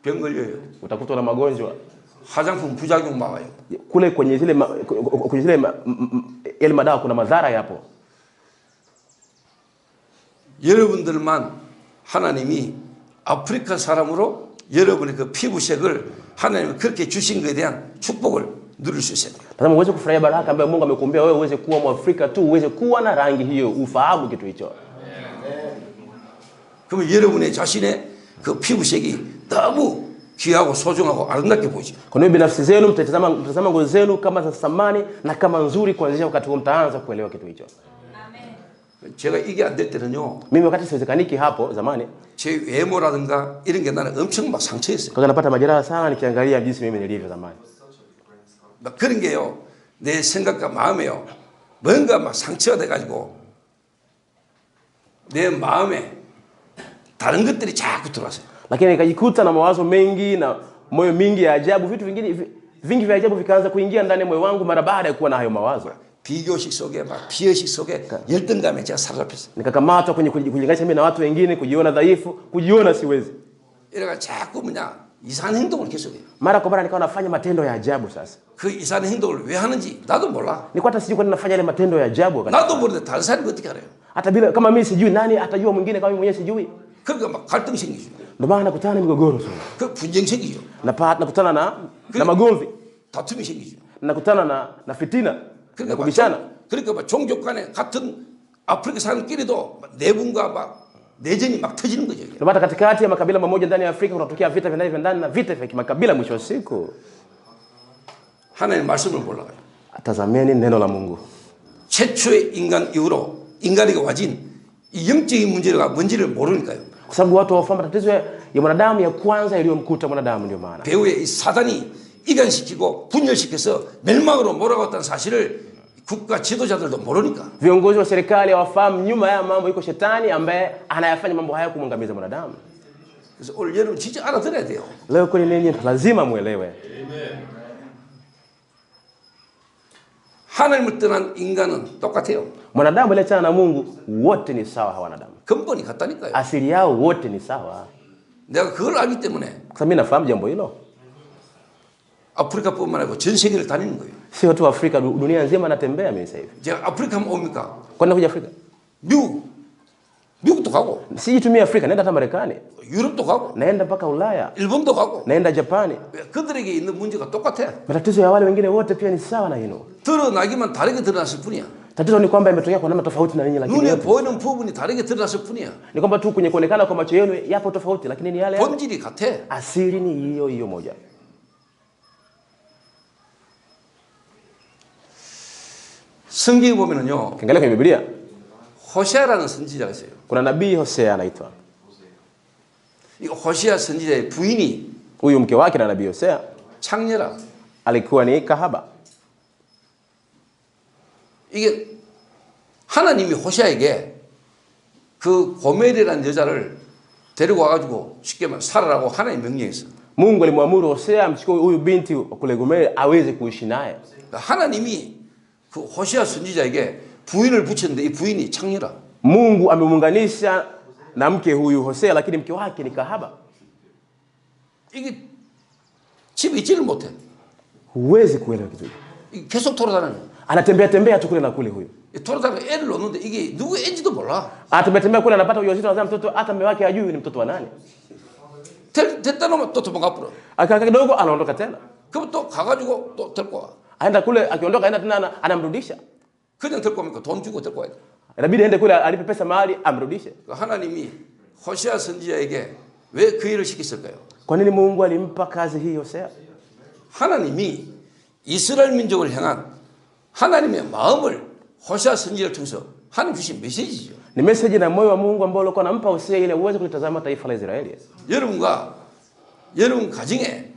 병 걸려요. Utakutwa na magonjwa. 화장품 부작용 막아요. Kule kwenye zile yale madawa kuna madhara yapo. 여러분들만 하나님이 아프리카 사람으로 여러분의 그 피부색을 하나님이 그렇게 주신 것에 대한 축복을 누릴 수 있어야 돼요. Lazima uweze kufurahia baraka ambayo Mungu amekuombea wewe uweze kuwa Mwafrika tu, uweze kuwa na rangi hiyo, ufahamu kitu hicho. 그러면 여러분의 자신의 그 피부색이 너무 귀하고 소중하고 아름답게 보이죠. Kwa hiyo binafsi zenu mtazama ngozi zenu kama za thamani na kama nzuri kuanzia wakati huo mtaanza kuelewa kitu hicho. 제가 이게 안 될 때는요. Mimi wakati siwezekaniki hapo zamani, 제 외모라든가 이런 게 나는 엄청 막 상처였어요. kwa napata majeraha sana nikiangalia jinsi mimi nilivyo zamani. 막 그런 게요. 내 생각과 마음에요. 뭔가 막 상처가 돼 가지고 내 마음에 다른 것들이 자꾸 들어왔어요. Lakini nikajikuta na mawazo mengi na moyo mingi ya ajabu, vitu vingine vingi vya ajabu vikaanza kuingia ndani ya moyo wangu mara baada ya kuwa na hayo mawazo. 비교식 속에 막 비의식 속에 열등감에 제가 사로잡혔어요. Nikakamatwa kwenye kujilinganisha mimi na watu wengine, kujiona dhaifu, kujiona siwezi. 이래가 자꾸 이상한 행동을 계속해요. Mara kwa mara nikawa nafanya matendo ya ajabu sasa. 그 이상한 행동을 왜 하는지 나도 몰라. Nilikuwa hata sijui kwa nini nafanya ile matendo ya ajabu wakati. 나도 모르는데 다른 사람이 어떻게 알아요? Hata bila kama mimi sijui, nani atajua mwingine kama mimi mwenyewe sijui? 그러니까 막 갈등 생기죠. Ndio maana nakutana na migogoro sana. 그 분쟁 생기죠. Nakutana na magomvi. 다툼이 생기죠. Nakutana na fitina. 그러니까 kubishana. 그러니까 막 종족 간에 같은 아프리카 사람끼리도 내분과 막 내전이 막 터지는 거죠. Ndio maana katikati ya makabila mamoja ndani ya Afrika kunatokea vita vya ndani na vita vya makabila mwisho wa siku. 하나님의 말씀을 몰라요. Tazameni neno la Mungu. 최초의 인간 이후로 인간에게 와진 이 영적인 문제가 뭔지를 모르니까요. Kwa sababu watu hawafahamu tatizo ya mwanadamu ya kwanza iliyomkuta mwanadamu, ndio maana. 배후에 이 사단이 이간시키고 분열시켜서 멸망으로 몰아갔다는 사실을 국가 지도자들도 모르니까. Viongozi wa serikali hawafahamu nyuma ya mambo iko shetani ambaye anayafanya mambo haya kumwangamiza mwanadamu. 그래서 오늘 여러분 진짜 알아들어야 돼요. Leo kweli ninyi lazima muelewe. 하나님을 떠난 인간은 똑같아요. Mwanadamu aliyeachana na Mungu wote ni sawa, hawa wanadamu. 근본이 같다니까요. Asili yao wote ni sawa. 내가 그걸 알기 때문에 Sasa mimi nafahamu jambo hilo. 아프리카뿐만 아니고 전 세계를 다니는 거예요. Sio tu Afrika, dunia nzima natembea mimi sasa hivi. 제가 아프리카 하면 옵니까? Kwani nakuja Afrika? 미국, 미국도 가고, Sijitumia Afrika, naenda hata Marekani, 유럽도 가고, naenda mpaka Ulaya, 일본도 가고. naenda Japani. 그들에게 있는 문제가 똑같아. Matatizo ya wale wengine wote pia ni sawa na hino. 드러나기만 다르게 드러났을 뿐이야. Tatizo ni kwamba imetokea kwa namna tofauti na ninyi, lakini 눈에 yote 보이는 부분이 다르게 드러났을 뿐이야. ni kwamba tu kwenye kuonekana kwa macho yenu yapo tofauti, lakini ni yale yale. 본질이 같아. Asili ni hiyo hiyo moja. 성경에 보면은요, Kiangalia kwenye Biblia 호세아라는 선지자가 있어요. kuna nabii Hosea anaitwa. 이 호세아 선지자의 부인이 Huyu mke wake na nabii Hosea 창녀라. alikuwa ni kahaba. 이게 하나님이 호세아에게 그 고멜이라는 여자를 데리고 와가지고 쉽게 말해 살아라고 하나님 명령했어. Mungu alimwamuru Hosea amchukue huyu binti wa kule Gomeri aweze kuishi naye. 하나님이 그 호세아 선지자에게 부인을 붙였는데 이 부인이 창녀라. Mungu amemuunganisha na mke huyu Hosea, lakini mke wake ni kahaba. 이게 집에 있지를 못해. Huwezi kuelewa kitu. 이게 계속 돌아다니는. Anatembea tembea tu kule na kule huyu. 돌아다니고 애를 놓는데 이게 누구 애인지도 몰라. Anatembea tembea kule anapata ujauzito, anazaa mtoto, hata mume wake hajui ni mtoto wa nani. 됐다 놓으면 또 도망가 버려. Akakaa kidogo anaondoka tena. 그럼 또 가가지고 또 데리고 와. Aenda kule, akiondoka aenda tena anamrudisha. 그냥 데리고 오니까 돈 주고 데리고 와야 돼. Inabidi aende kule alipe pesa mahali amrudishe. 하나님이 호세아 선지자에게 왜 그 일을 시켰을까요? Kwa nini Mungu alimpa kazi hii Hosea? 하나님이 이스라엘 민족을 향한 하나님의 마음을 호세아 선지자를 통해서 하나님 주신 메시지죠. Ni message na moyo wa Mungu ambao alikuwa anampa Hosea ili uweze kulitazama taifa la Israeli. 여러분과 여러분 가정에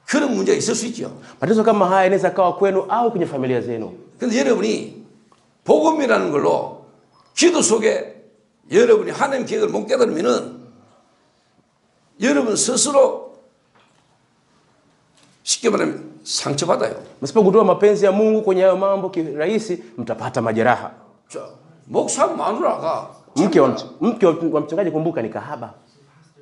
그런 문제가 있을 수 있죠. Matatizo kama haya yanaweza kawa kwenu au kwenye familia zenu. 근데 여러분이 복음이라는 걸로 기도 속에 여러분이 하나님 계획을 못 깨달으면은 여러분 스스로 쉽게 말하면 상처받아요. Msipogundua mapenzi ya Mungu kwenye hayo mambo kirahisi, mtapata majeraha. 목사 마누라가 Mke wa mchungaji, kumbuka, ni kahaba.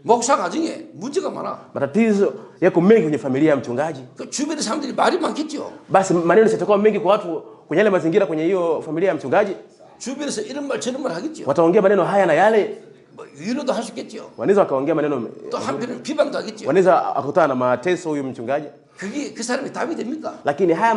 목사 가정에 문제가 많아. Matatizo yako mengi kwenye familia ya mchungaji. 그 주변의 사람들이 말이 많겠죠. Basi maneno yatakuwa mengi kwa watu kwenye yale mazingira kwenye hiyo familia ya mchungaji. 주변에서 이런 말 저런 말 하겠죠. Wataongea maneno haya na yale. 뭐 위로도 할 수 있겠죠. Wanaweza wakaongea maneno, 또 한편은 비방도 하겠죠. wanaweza akutana na mateso huyu mchungaji. 그게 그 사람이 답이 됩니까? Lakini haya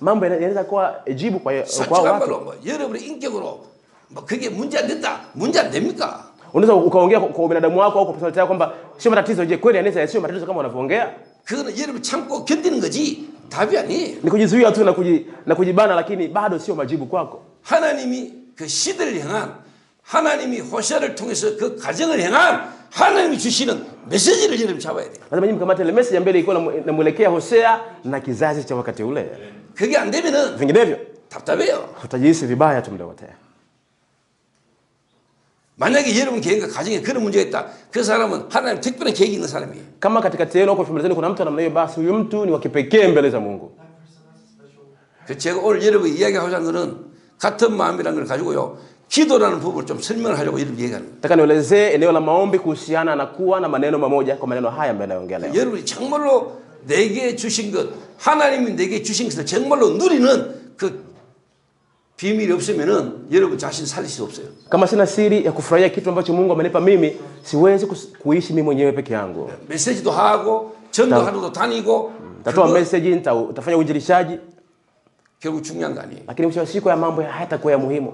mambo yanaweza kuwa jibu kwa 솔직한 watu. 말로 뭐 여러분의 인격으로 뭐 그게 문제 안 된다. 문제 안 됩니까? Unaweza ukaongea kwa binadamu wako au kwa personality yako kwamba sio matatizo. Je, kweli yanaweza sio matatizo kama wanavyoongea? 그거는 여러분 참고 견디는 거지 답이 아니에요. Ni kujizuia tu na kujibana, lakini bado sio majibu kwako. 하나님이 그 시대를 향한 하나님이 호세아를 통해서 그 가정을 향한 하나님이 주시는 메시지를 여러분 잡아야 돼요. Lazima nyinyi mkamate ile message ambayo ilikuwa inamuelekea Hosea na kizazi cha wakati ule. 그게 안 되면은 Vinginevyo 답답해요. tutajihisi vibaya tu muda wote. 만약에 여러분 개인과 가정에 그런 문제가 있다. 그 사람은 하나님 특별한 계획이 있는 사람이에요. Kama katikati yenu au familia zenu kuna mtu namna hiyo, basi huyu mtu ni wa kipekee mbele za Mungu. 그 제가 오늘 여러분 이야기하고자 하는 것은 같은 마음이라는 걸 가지고요. 기도라는 부분을 좀 설명을 하려고 이런 얘기하는 거예요. Nataka nielezee eneo la maombi kuhusiana na kuwa na maneno mamoja kwa maneno haya ambayo naongea leo. 여러분이 정말로 내게 주신 것, 하나님이 내게 주신 것을 정말로 누리는 그 비밀이 없으면은 여러분 자신 살릴 수 없어요. Kama sina siri ya kufurahia kitu ambacho Mungu amenipa mimi, siwezi kuishi mimi mwenyewe peke yangu. 메시지도 하고 전도하러도 다니고 Tatoa message, utafanya uinjilishaji, 결국 중요한 거 아니에요. lakini mwisho wa siku ya mambo hayatakuwa ya muhimu.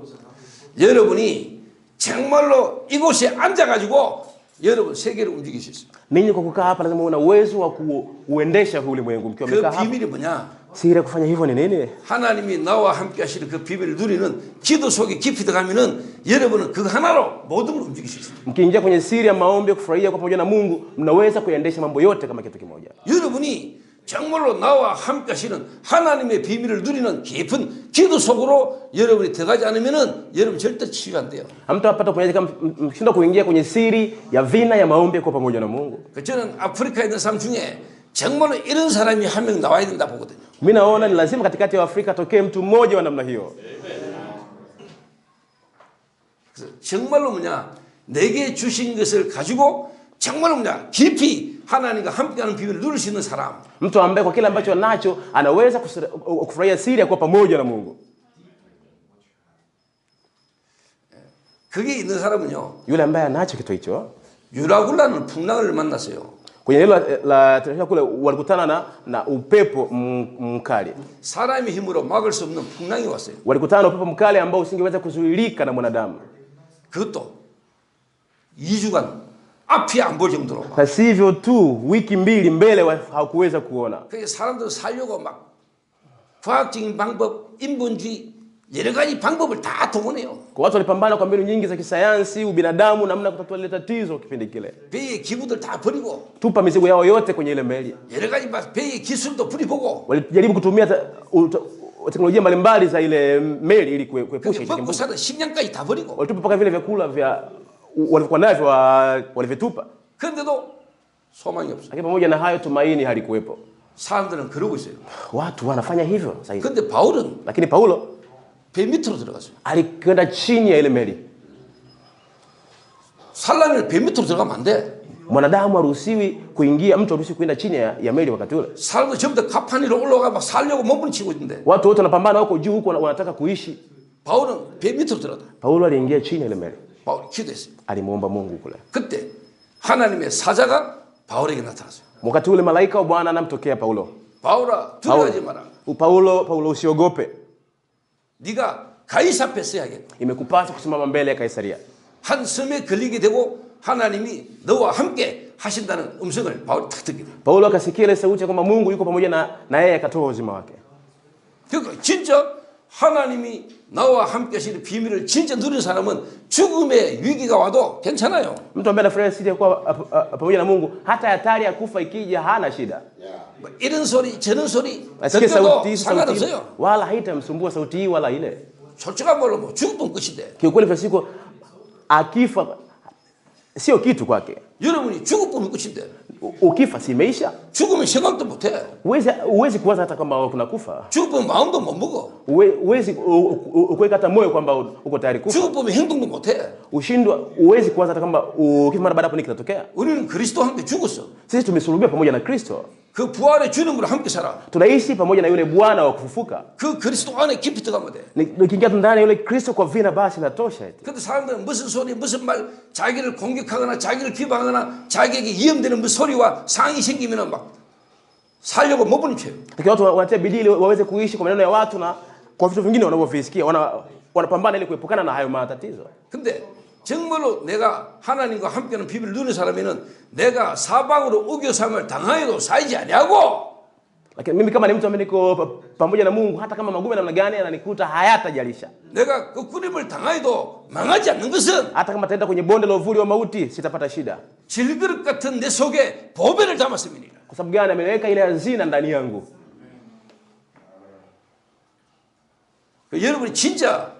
여러분이 정말로 이곳에 앉아가지고 여러분 세계를 움직일 수 있어요. Ninyi kwa kukaa hapa lazima una uwezo wa kuuendesha huu ulimwengu mkiwa 그 mmekaa hapa. 비밀이 뭐냐? Siri ya kufanya hivyo ni nini? 하나님이 나와 함께 하시는 그 비밀을 누리는 기도 속에 깊이 들어가면은 여러분은 그 하나로 모든 걸 움직일 수 있어요. Mkiingia kwenye siri ya maombi kufurahia kwa pamoja na Mungu, mnaweza kuendesha mambo yote kama kitu kimoja. 여러분이 정말로 나와 함께 하시는 하나님의 비밀을 누리는 깊은 기도 속으로 여러분이 들어가지 않으면은 여러분 절대 치유 안 돼요. Hamtapata kuingia kama mshindo kuingia kwenye siri ya vina ya maombi kwa pamoja na Mungu. 저는 아프리카에 있는 사람 중에 정말로 이런 사람이 한 명 나와야 된다 보거든요. Mimi naona ni lazima katikati ya Afrika tokee mtu mmoja wa namna hiyo. 그래서 정말로 뭐냐? 내게 주신 것을 가지고 정말로 뭐냐? 깊이 하나님과 함께하는 비밀을 누릴 수 있는 사람. Mtu ambaye kwa kile ambacho anacho anaweza kufurahia siri ya kuwa pamoja na Mungu. 그게 있는 사람은요. Yule ambaye anacho kitu hicho, 유라굴라는 풍랑을 만났어요. kwenye hilo la tarehe kule walikutana na upepo mkali. 사람의 힘으로 막을 수 없는 풍랑이 왔어요. Walikutana na upepo mkali ambao usingeweza kuzuilika na mwanadamu. 그것도 2주간 앞이 안 볼 정도로. Na sivyo tu, wiki mbili mbele hawakuweza kuona. 그게 사람들 살려고 막 과학적인 방법, 인본주의 여러 가지 방법을 다 동원해요. Kwa watu walipambana kwa mbinu nyingi za kisayansi, ubinadamu, namna kutatua ile tatizo kipindi kile. 배의 기구들 다 버리고 Tupa mizigo yao yote kwenye ile meli. 여러 가지 배의 기술도 부리보고 Walijaribu kutumia teknolojia mbalimbali za ile meli ili kuepusha hicho 먹고 사는 식량까지 다 버리고. walitupa mpaka vile vyakula vya walivyokuwa navyo walivyotupa. 그런데도 소망이 없어. Lakini pamoja na hayo tumaini halikuwepo. 사람들은 그러고 있어요. Watu wanafanya hivyo sasa hivi. 근데 바울은 Lakini Paulo 배 밑으로 들어갔어요. alikwenda chini ya ile meli. 살라면 배 밑으로 들어가면 안 돼. Mwanadamu haruhusiwi kuingia, mtu haruhusiwi kwenda chini ya meli wakati ule. 사람들 전부 다 가판 위로 올라가 막 살려고 몸부림치고 있는데 Watu wote wanapambana huko juu huko wanataka kuishi. 바울은 배 밑으로 들어갔다. Paulo aliingia chini ya ile meli. 바울이 기도했어요. Alimuomba Mungu kule. 그때 하나님의 사자가 바울에게 나타났어요. Wakati ule malaika wa Bwana anamtokea Paulo. 바울아, 두려워하지 마라. Paulo usiogope. 네가 가이사 앞에 서야겠다. Imekupasa kusimama mbele ya Kaisaria. 한 섬에 걸리게 되고 하나님이 너와 함께 하신다는 음성을 바울이 탁 듣게 돼. Paulo akasikia ile sauti kwamba Mungu yuko pamoja na yeye, akatoa uzima wake. 그러니까 진짜 하나님이 나와 함께 하시는 비밀을 진짜 누린 사람은 죽음의 위기가 와도 괜찮아요. Mtu ambaye anafurahia siri ya kuwa pamoja na Mungu, hata hatari ya kufa ikija hana shida. 뭐 이런 소리 저런 소리 Asikie 듣어도 sauti 상관없어요. wala haitamsumbua sauti hii wala ile. 솔직한 말로 뭐 죽으면 끝인데. Kiukweli vya siku akifa sio kitu kwake. 여러분이 죽으면 끝인데. Ukifa si imeisha. 죽으면 생각도 못해. Huwezi kuwaza hata kama kuna kufa. 죽으면 마음도 못 먹어. Huwezi kuweka hata moyo kwamba uko tayari kufa. 죽으면 행동도 못해. Huwezi kuwaza hata kama ukifa mara baada hapo nini kitatokea. 우리는 그리스도와 함께 죽었어. Sisi tumesulubiwa pamoja na Kristo. 그 부활의 주님으로 함께 살아. Tunaishi pamoja na yule Bwana wa kufufuka. 그 그리스도 안에 깊이 들어가면 돼. Nikiingia ndani yule Kristo kwa vina basi natosha. 근데 사람들은 무슨 소리, 무슨 말, 자기를 공격하거나 자기를 비방하거나 자기에게 위험되는 무슨 소리와 상이 생기면은 막 살려고 몸부림쳐요. Lakini watu wanatia bidii ili waweze kuishi kwa maneno ya watu na kwa vitu vingine wanavyovisikia, wanapambana ili kuepukana na hayo matatizo. 근데 정말로 내가 하나님과 함께하는 비밀을 누리는 사람에는 내가 사방으로 우겨삼을 당하여도 사이지 아니하고. Lakini mimi kama ni mtu ambaye niko pamoja na Mungu, hata kama magumu namna gani yananikuta hayatajalisha. 내가 그 꾸림을 당하여도 망하지 않는 것은 Hata kama taenda kwenye bonde la uvuli wa mauti sitapata shida. 질그릇 같은 내 속에 보배를 담았습니다. Kwa sababu gani? Ameweka ile hazina ndani yangu. 여러분이 진짜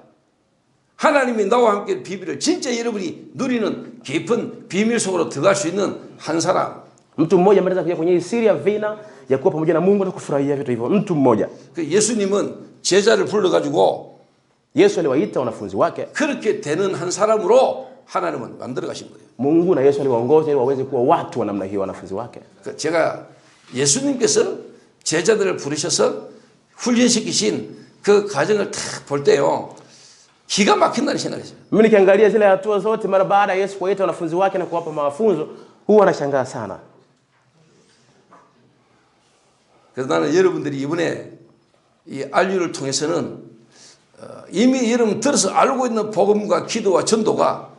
하나님이 나와 함께 비밀을 진짜 여러분이 누리는 깊은 비밀 속으로 들어갈 수 있는 한 사람. Mtu mmoja ameweza kuja kwenye siri ya vina ya kuwa pamoja na Mungu na kufurahia vitu hivyo. Mtu mmoja. 그 예수님은 제자를 불러 가지고 Yesu aliwaita wanafunzi wake. 그렇게 되는 한 사람으로 하나님은 만들어 가신 거예요. Mungu na Yesu aliwaongoza ili waweze kuwa watu wa namna hiyo, wanafunzi wake. 제가 예수님께서 제자들을 부르셔서 훈련시키신 그 과정을 딱 볼 때요. 기가 막힌다는 생각이었어요. Mimi nikiangalia zile hatua zote mara baada ya Yesu kuwaita wanafunzi wake na kuwapa mafunzo, huwa nashangaa sana. 그래서 나는 여러분들이 이번에 이 알류를 통해서는 이미 여러분 들어서 알고 있는 복음과 기도와 전도가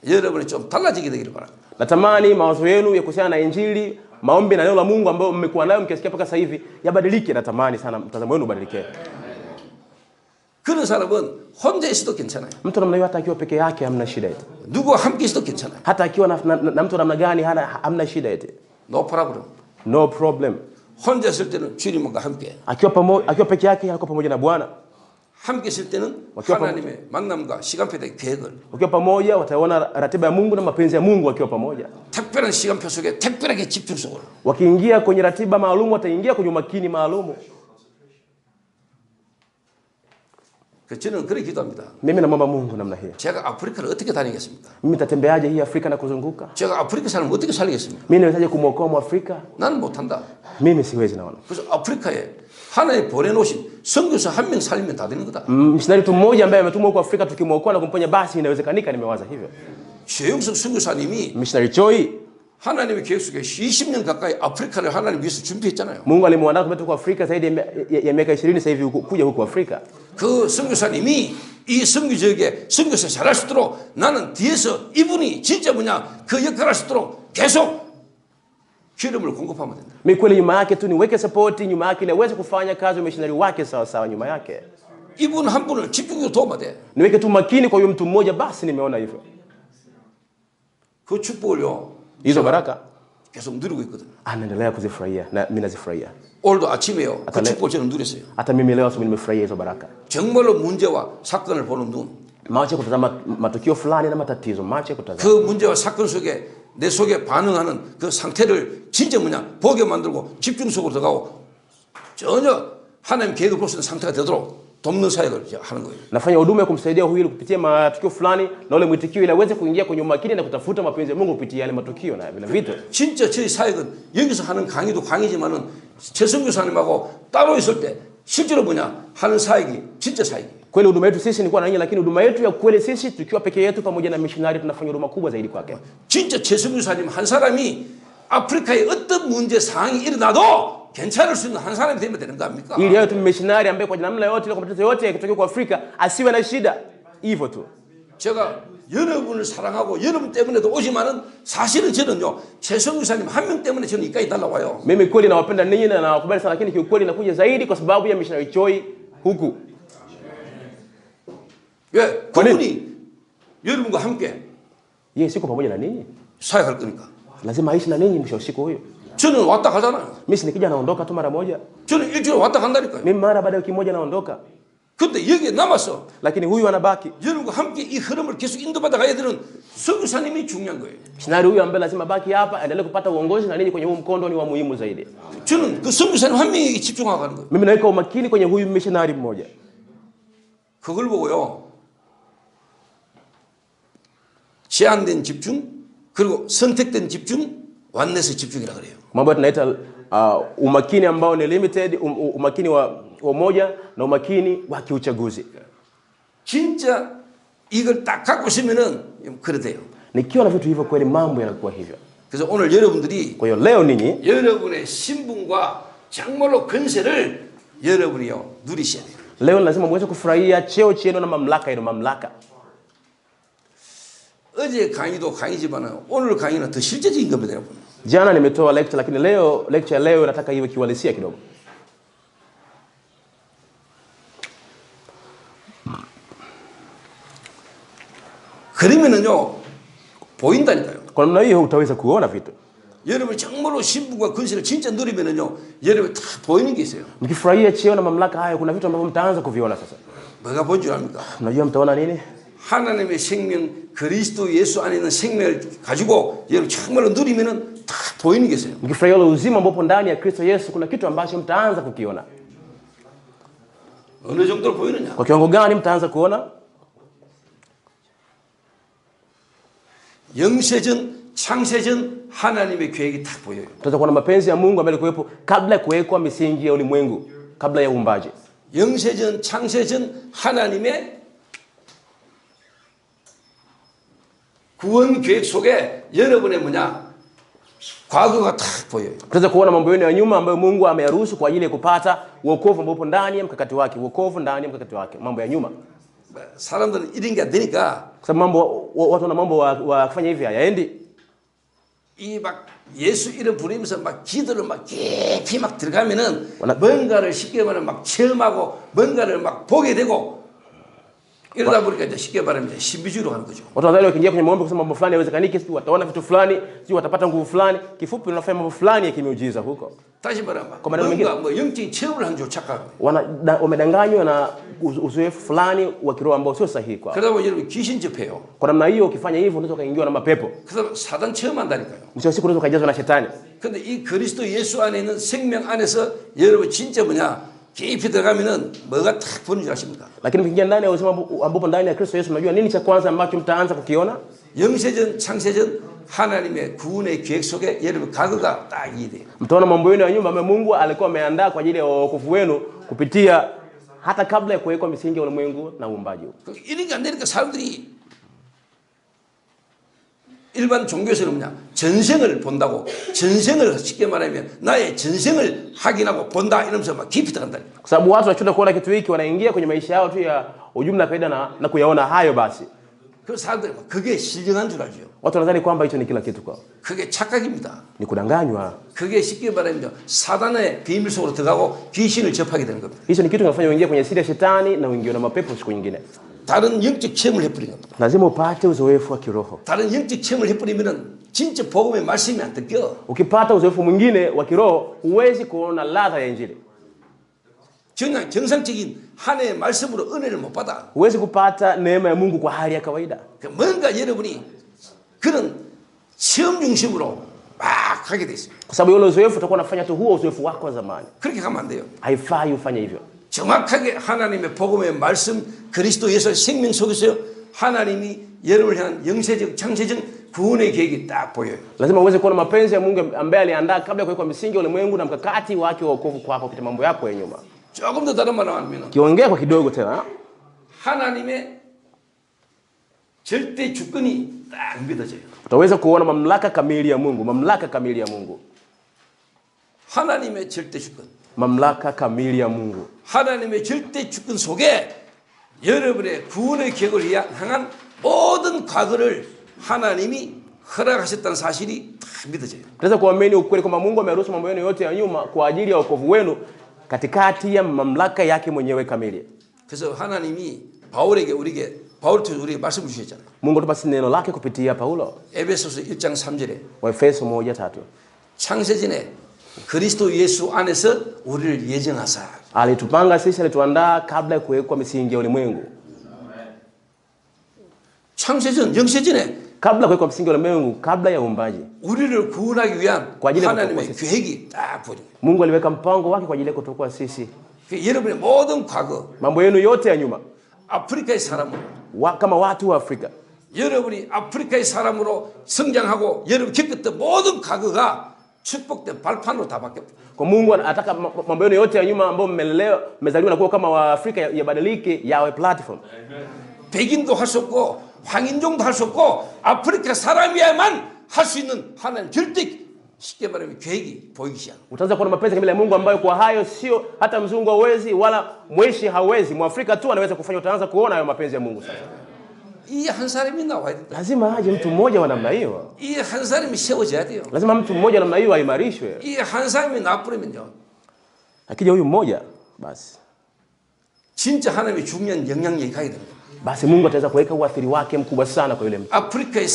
여러분이 좀 달라지게 되기를 바랍니다. Natamani mawazo yenu ya kuhusiana na Injili, maombi na neno la Mungu ambayo mmekuwa nayo mkisikia mpaka sasa hivi yabadilike. Natamani sana mtazamo wenu ubadilike. 그런 사람은 혼자 있어도 괜찮아요. Mtu namna hiyo hata akiwa peke yake hamna shida eti. 누구와 함께 있어도 괜찮아요. Hata akiwa na mtu namna gani hamna shida eti. No problem. No problem. 혼자 있을 때는 주님과 함께. Akiwa peke yake alikuwa pamoja na Bwana. 함께 있을 때는 하나님의 만남과 시간표의 계획을. Wakiwa pamoja wataona ratiba ya Mungu na mapenzi ya Mungu wakiwa pamoja. 특별한 시간표 속에 특별하게 집중 속으로. Wakiingia kwenye ratiba maalum wataingia kwenye umakini maalum. 저는 그렇게 기도합니다. Mimi namwomba Mungu namna hiyo. 제가 아프리카를 어떻게 다니겠습니까? Mimi nitatembeaje hii Afrika na kuzunguka? 제가 아프리카 사람을 어떻게 살리겠습니까? Mimi nawezaje kumwokoa Mwafrika? 나는 못한다. Mimi siwezi naona. 그래서 아프리카에 하나님 보내놓으신 선교사 한 명 살리면 다 되는 거다. Mishonari tu mmoja ambaye ametumwa huko Afrika tukimwokoa na kumponya basi inawezekanika. Nimewaza hivyo. 최영석 선교사님이 Missionary Choi, 하나님의 계획 속에 20년 가까이 아프리카를 하나님 위해서 준비했잖아요. Mungu alimwandaa kutoka huko Afrika zaidi ya miaka 20 sasa hivi kuja huko Afrika. 그 선교사님이 이 선교 지역에 선교사 잘할 수 있도록 나는 뒤에서 이분이 진짜 뭐냐 그 역할을 할 수 있도록 계속 기름을 공급하면 된다. Mimi kweli nyuma yake tu niweke support nyuma yake ili aweze kufanya kazi missionary wake sawa sawa nyuma yake. 이분 한 분을 집중적으로 도와야 돼. Niweke tu makini kwa huyo mtu mmoja basi nimeona hivyo. 그 축복을요. Hizo baraka 계속 누리고 있거든. anaendelea kuzifurahia na mimi nazifurahia. 오늘도 아침에요. 그 축복을 저는 누렸어요. Hata mimi leo asubuhi nimefurahia hizo baraka. 정말로 문제와 사건을 보는 눈. Macho kutazama matukio fulani na matatizo, macho kutazama. 그 문제와 사건 속에 내 속에 반응하는 그 상태를 진짜 뭐냐 보게 만들고 집중 속으로 들어가고 전혀 하나님 계획을 볼 수 있는 상태가 되도록 돕는 사역을 하는 거예요. Nafanya huduma ya kumsaidia huyu kupitia matukio fulani na ule mwitikio ili aweze kuingia kwenye umakini na kutafuta mapenzi ya Mungu kupitia yale matukio na vile vitu. 진짜 저희 사역은 여기서 하는 강의도 강의지만은 최성교사님하고 따로 있을 때 실제로 뭐냐 하는 사역이 진짜 사역이에요. Kweli huduma yetu sisi ni kwa nani, lakini huduma yetu ya kweli sisi tukiwa peke yetu pamoja na missionary tunafanya huduma kubwa zaidi kwake. 진짜 최성교사님 한 사람이 아프리카에 어떤 문제 상황이 일어나도 괜찮을 수 있는 한 사람이 되면 되는 거 아닙니까? Ili yeye tu missionary ambaye kwa namna yote ile kwa matatizo yote kutoka kwa Afrika asiwe na shida. Hivyo tu. 제가 여러분을 사랑하고 여러분 때문에도 오지만은 사실은 저는요 최성교사님 한 명 때문에 저는 이까지 달라와요. Mimi kweli nawapenda ninyi na nawakubali sana, lakini kiukweli nakuja zaidi kwa sababu ya missionary Choi huku. 왜? 그분이 여러분과 함께 Yeye siko pamoja na ninyi. 사역할 거니까. Lazima aishi na ninyi mwisho wa siku huyo. 저는 왔다 가잖아요. Mimi si nikija naondoka tu mara moja. 저는 일주일에 왔다 간다니까요. Mimi mara baada ya wiki moja naondoka. 근데 여기에 남아서 Lakini huyu anabaki. 여러분과 함께 이 흐름을 계속 인도받아 가야 되는 선교사님이 중요한 거예요. Missionary huyu ambaye lazima baki hapa aendelee kupata uongozi na ninyi kwenye huu mkondo ni wa muhimu zaidi. 저는 그 선교사님 한 명에게 집중하고 가는 거예요. Mimi naweka umakini kwenye huyu missionary mmoja. 그걸 보고요. 제한된 집중 그리고 선택된 집중 완내스 집중이라 그래요. Mambo tunaita umakini ambao ni limited, umakini wa umoja na umakini wa kiuchaguzi. 진짜 이걸 딱 갖고 있으면은 그래 돼요. Nikiwa na vitu hivyo kweli mambo yanakuwa hivyo. 그래서 오늘 여러분들이 Kwa hiyo leo ninyi 여러분의 신분과 정말로 권세를 여러분이요 누리셔야 돼요. leo lazima muweze kufurahia cheo chenu na mamlaka yenu, mamlaka. 어제 강의도 강의지만은 오늘 강의는 더 실제적인 겁니다, 여러분. Jana nimetoa lecture lakini leo lecture leo nataka iwe kiuhalisia kidogo. 그러면은요 보인다니까요. Kwa namna hiyo utaweza kuona vitu. 여러분 정말로 신분과 권세를 진짜 누리면은요 여러분 다 보이는 게 있어요. Mkifurahia cheo na mamlaka hayo kuna vitu ambavyo mtaanza kuviona sasa. 뭐가 보인 줄 압니까? Unajua mtaona nini? 하나님의 생명 그리스도 예수 안에 있는 생명을 가지고 여러분 정말로 누리면은 다 보이는 게 있어요. Mkifurahia ule uzima ambapo ndani ya Kristo Yesu kuna kitu ambacho mtaanza kukiona. 어느 정도로 보이느냐? Kwa kiwango gani mtaanza kuona? 영세전 창세전 하나님의 계획이 딱 보여요. Tutaweza kuona mapenzi ya Mungu ambayo yalikuwepo kabla ya kuwekwa misingi ya ulimwengu, kabla ya uumbaji. 영세전 창세전 하나님의 구원 계획 속에 여러분의 뭐냐 과거가 딱 보여요. Tutaweza kuona mambo yenu ya nyuma ambayo Mungu ameyaruhusu kwa ajili ya kupata wokovu ambao upo ndani ya mkakati wake, wokovu ndani ya mkakati wake, mambo ya nyuma. 사람들은 이런 게 안 되니까 Kwa sababu mambo watu wana mambo wa kufanya hivi hayaendi. 이 막 예수 이름 부르면서 막 기도를 막 깊이 막 들어가면은 뭔가를 쉽게 말하면 막 체험하고 뭔가를 막 보게 되고 이러다 보니까 이제 쉽게 말하면 이제 신비주의로 가는 거죠. Watu wadhani wakiingia kwenye maombi kusema mambo fulani haiwezekaniki, sio wataona vitu fulani, sio watapata nguvu fulani. Kifupi unafanya mambo fulani ya kimiujiza huko. 다시 말하면 Kwa maneno mengine 뭔가 뭐 영적인 체험을 한 줄 착각하고 wamedanganywa na uzoefu fulani wa kiroho ambao sio sahihi kwao. 그러다 보면 여러분 귀신 접해요. Kwa namna hiyo ukifanya hivyo unaweza kaingiwa na mapepo. 그다음 사단 체험한다니까요. Mwisho wa siku unaweza kujazwa na shetani. 근데 이 그리스도 예수 안에 있는 생명 안에서 여러분 진짜 뭐냐 깊이 들어가면은 뭐가 딱 보는 줄 아십니까? Lakini mkiingia ndani ya uzima ambapo ndani ya Kristo Yesu, unajua nini cha kwanza ambacho mtaanza kukiona? 영세전 창세전 하나님의 구원의 계획 속에 여러분 과거가 딱 이해돼요. Mtaona mambo yenu ya nyuma ambayo Mungu alikuwa ameandaa kwa ajili ya wokovu wenu kupitia hata kabla ya kuwekwa misingi ya ulimwengu na uumbaji. 이러니까 안 되니까 사람들이 일반 종교에서는 뭐냐? 전생을 본다고. 전생을 쉽게 말하면 나의 전생을 확인하고 본다 이러면서 막 깊이 들어간다. Kwa sababu watu wanachotaka kuona kitu hiki wanaingia kwenye maisha yao tu ya ujumla kaida na kuyaona hayo basi. 그 사람들이 그게 신령한 줄 알죠. Watu wanadhani kwamba hicho ni kila kitu kwao. 그게 착각입니다. Ni kudanganywa. 그게 쉽게 말하면 사단의 비밀 속으로 들어가고 귀신을 접하게 되는 겁니다. Hicho ni kitu kinafanya uingie kwenye siri ya shetani na uingie na mapepo siku nyingine. 다른 영적 체험을 해버리는 겁니다. Lazima upate uzoefu wa kiroho. 다른 영적 체험을 해버리면은 진짜 복음의 말씀이 안 듣겨. Ukipata uzoefu mwingine wa kiroho huwezi kuona ladha ya injili. 그냥 정상적인 한 해의 말씀으로 은혜를 못 받아. Huwezi kupata neema ya Mungu kwa hali ya kawaida. 뭔가 여러분이 그런 체험 중심으로 막 하게 돼 있어요. Kwa sababu yule uzoefu utakuwa unafanya tu huo uzoefu wako wa zamani. 그렇게 가면 안 돼요. Haifai ufanye hivyo. 정확하게 하나님의 복음의 말씀 그리스도 예수의 생명 속에서 하나님이 여러분을 향한 영세적 창세적 구원의 계획이 딱 보여요. Lazima uweze kuona mapenzi ya Mungu ambaye aliandaa kabla ya kuwekwa misingi ya ulimwengu na mkakati wake wa wokovu kwako katika mambo yako ya nyuma. 조금 더 다른 말로 하면 Kiongea kwa kidogo tena. 하나님의 절대 주권이 딱 믿어져요. Utaweza kuona mamlaka kamili ya Mungu, mamlaka kamili ya Mungu. 하나님의 절대 주권. Mamlaka kamili ya Mungu. 하나님의 절대 주권 속에 여러분의 구원의 계획을 향한 모든 과거를 하나님이 허락하셨다는 사실이 다 믿어져요. Tunaweza kuamini ukweli kwamba Mungu ameruhusu mambo yenu yote ya nyuma kwa ajili ya wokovu wenu katikati ya mamlaka yake mwenyewe kamili. 그래서 하나님이 바울에게 우리에게 말씀 주셨잖아요. Mungu atupa neno lake kupitia Paulo. 에베소서 1장 3절에 Waefeso 1:3. 창세전에 그리스도 예수 안에서 우리를 예정하사. Alitupanga sisi, alituandaa kabla ya kuwekwa misingi ya ulimwengu. 창세전 영세전에 Kabla kuwekwa msingi wa ulimwengu, kabla ya uumbaji, 우리를 구원하기 위한 하나님의 계획이 딱 보여. Mungu aliweka mpango wake kwa ajili ya kutuokoa sisi. 여러분의 모든 과거, Mambo yenu yote ya nyuma, 아프리카의 사람으로 kama watu wa Afrika, 여러분이 아프리카의 사람으로 성장하고 여러분 겪었던 모든 과거가 축복된 발판으로 다 바뀌었다. Kwa Mungu anataka mambo yenu yote ya nyuma ambao mmezaliwa na kuwa kama wa Afrika yabadilike yawe platform. 백인도 할 수 없고 황인종도 할 수 없고 아프리카 사람이야만 할 수 있는 하나님 절대 쉽게 말하면 계획이 보이기 시작. Utaanza kuona mapenzi kamili ya Mungu ambayo kwa hayo sio hata mzungu hawezi wala mweshi hawezi, Mwafrika tu anaweza kufanya. Utaanza kuona hayo mapenzi ya Mungu sasa. 이 한 사람이 나와야 된다. Lazima aje mtu mmoja wa namna hiyo. 이 한 사람이 세워져야 돼요. Lazima mtu mmoja namna hiyo aimarishwe. 이 한 사람이 나쁘면요. Akija huyu mmoja basi 진짜 하나님의 중요한 영향력이 가게 됩니다. basi Mungu ataweza kuweka uathiri wake mkubwa sana kwa yule mtu. 아프리카의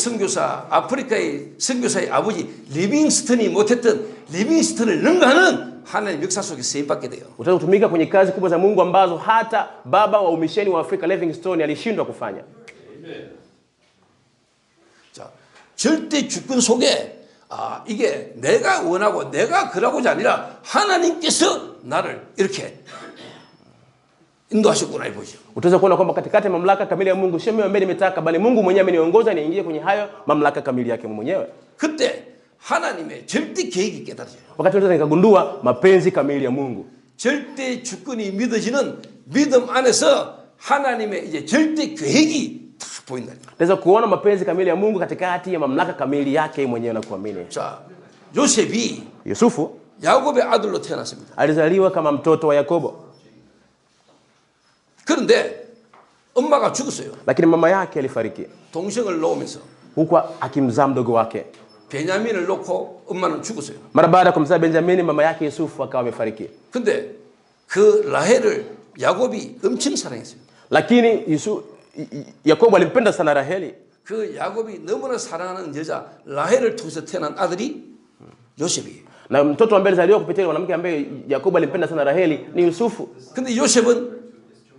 선교사의 아버지 리빙스턴이 못했던 리빙스턴을 능가하는 하나님 역사 속에 쓰임 받게 돼요. Utaweza kutumika kwenye kazi kubwa za Mungu ambazo hata baba wa umisheni wa Afrika Livingstone alishindwa kufanya. 자, 절대 주권 속에 이게 내가 원하고 내가 그러고자 아니라 하나님께서 나를 이렇게 인도하셨구나 이 보죠. Utaweza kuona kwamba katikati ya mamlaka kamili ya Mungu sio mimi ambaye nimetaka, bali Mungu mwenyewe ameniongoza niingie kwenye hayo mamlaka kamili yake mwenyewe. 그때 하나님의 절대 계획이 깨달아져요. Wakati wote nikagundua mapenzi kamili ya Mungu. 절대 주권이 믿어지는 믿음 안에서 하나님의 이제 절대 계획이 딱 보인다. Naweza kuona mapenzi kamili ya Mungu katikati ya mamlaka kamili yake mwenyewe na kuamini. 자, 요셉이 Yusufu 야곱의 아들로 태어났습니다. alizaliwa kama mtoto wa Yakobo. 그런데 엄마가 죽었어요. Lakini mama yake alifariki. 동생을 놓으면서 Huku akimzaa mdogo wake. 베냐민을 놓고 엄마는 죽었어요. Mara baada ya kumzaa Benjamini, mama yake Yusufu akawa amefariki. 근데 그 라헬을 야곱이 엄청 사랑했어요. Lakini Yakobo alimpenda sana Raheli. 그 야곱이 너무나 사랑하는 여자 라헬을 통해서 태어난 아들이 요셉이에요. Na mtoto ambaye alizaliwa kupitia mwanamke ambaye Yakobo alimpenda sana Raheli ni Yusufu. 근데 요셉은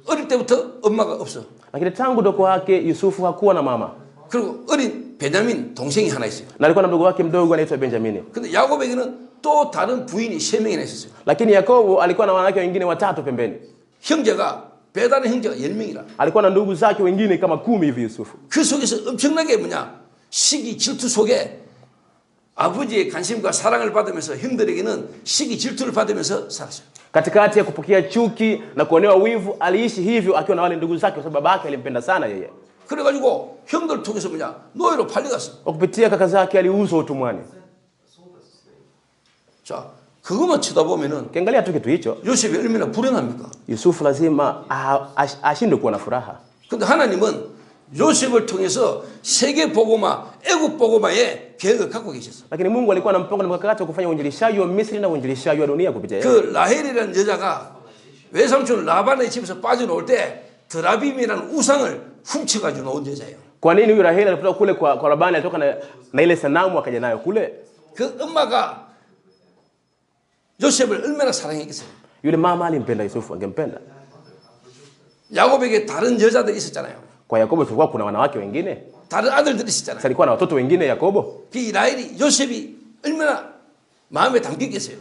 어릴 때부터 엄마가 없어. Lakini tangu udogo wake Yusufu hakuwa na mama. 그리고 어린 베냐민 동생이 하나 있어요. Na alikuwa na mdogo wake mdogo anaitwa Benjamini. 근데 야곱에게는 또 다른 부인이 3명이나 있었어요. Lakini Yakobo alikuwa na wanawake wengine watatu pembeni. 형제가 베다는 형제가 10명이라. Alikuwa na ndugu zake wengine kama 10 hivi Yusufu. 그 속에서 엄청나게 시기 질투 속에 아버지의 관심과 사랑을 받으면서 형들에게는 시기 질투를 받으면서 살았어요. Katikati ya kupokea chuki na kuonewa wivu, aliishi hivyo akiwa na wale ndugu zake kwa sababu babake alimpenda sana yeye. 그래가지고 형들 통해서 뭐냐 노예로 팔려갔어. Kwa kupitia kaka zake aliuzwa utumwani. 자, 그것만 쳐다보면은 Kiangalia tu kitu hicho, 요셉이 얼마나 불행합니까? Yusufu lazima ashinde kuwa na furaha. 근데 하나님은 요셉을 통해서 세계 복음화, 애국 복음화의 계획을 갖고 계셨어. Lakini Mungu alikuwa na mpango na mkakati wa kufanya uinjilishaji wa Misri na uinjilishaji wa dunia kupitia yeye. 그 라헬이라는 여자가 외삼촌 라반의 집에서 빠져나올 때 드라빔이라는 우상을 훔쳐가지고 나온 여자예요. Kwa nini huyu Raheli alipotoka kule kwa Labani alitoka na ile sanamu akaja nayo kule? 그 엄마가 요셉을 얼마나 사랑했겠어요. Yule mama alimpenda Yusufu, angempenda. 야곱에게 다른 여자들이 있었잖아요. Kwa Yakobo tulikuwa kuna wanawake wengine. 다른 아들들이 있었잖아요. Sasa alikuwa na watoto wengine Yakobo. 그 라헬이 요셉이 얼마나 마음에 담겼겠어요.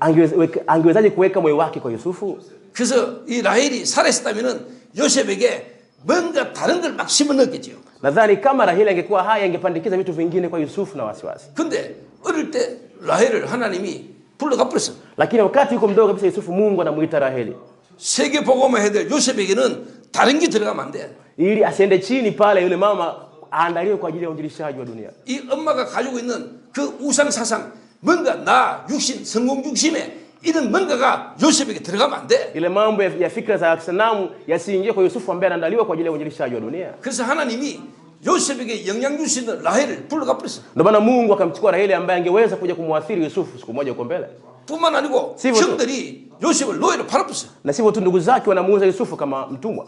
Angewezaje kuweka moyo wake kwa Yusufu? 그래서 이 라헬이 살아있었다면은 요셉에게 뭔가 다른 걸 막 심어넣었겠죠. Nadhani kama Raheli angekuwa hai angepandikiza vitu vingine kwa Yusufu na wasiwasi. 근데 어릴 때 라헬을 하나님이 불러가 버렸어. Lakini wakati yuko mdogo kabisa Yusufu, Mungu anamuita Raheli 세계 복음화 해야 될 요셉에게는 다른 게 들어가면 안 돼. ili asiende chini pale, yule mama aandaliwe kwa ajili ya uinjilishaji wa dunia. 이 엄마가 가지고 있는 그 우상 사상, 뭔가 나 육신, 성공 중심에 이런 뭔가가 요셉에게 들어가면 안 돼. Ile mambo ya fikra za sanamu yasiingie kwa Yusufu ambaye anaandaliwa kwa ajili ya uinjilishaji wa dunia. 그래서 하나님이 요셉에게 영향 줄 수 있는 라헬을 불러가 버렸어. Ndio maana Mungu akamchukua Raheli ambaye angeweza kuja kumwathiri Yusufu siku moja huko mbele. 뿐만 아니고 형들이 요셉을 노예로 팔아버렸어. Na sivyo tu, ndugu zake wanamuuza Yusufu kama mtumwa.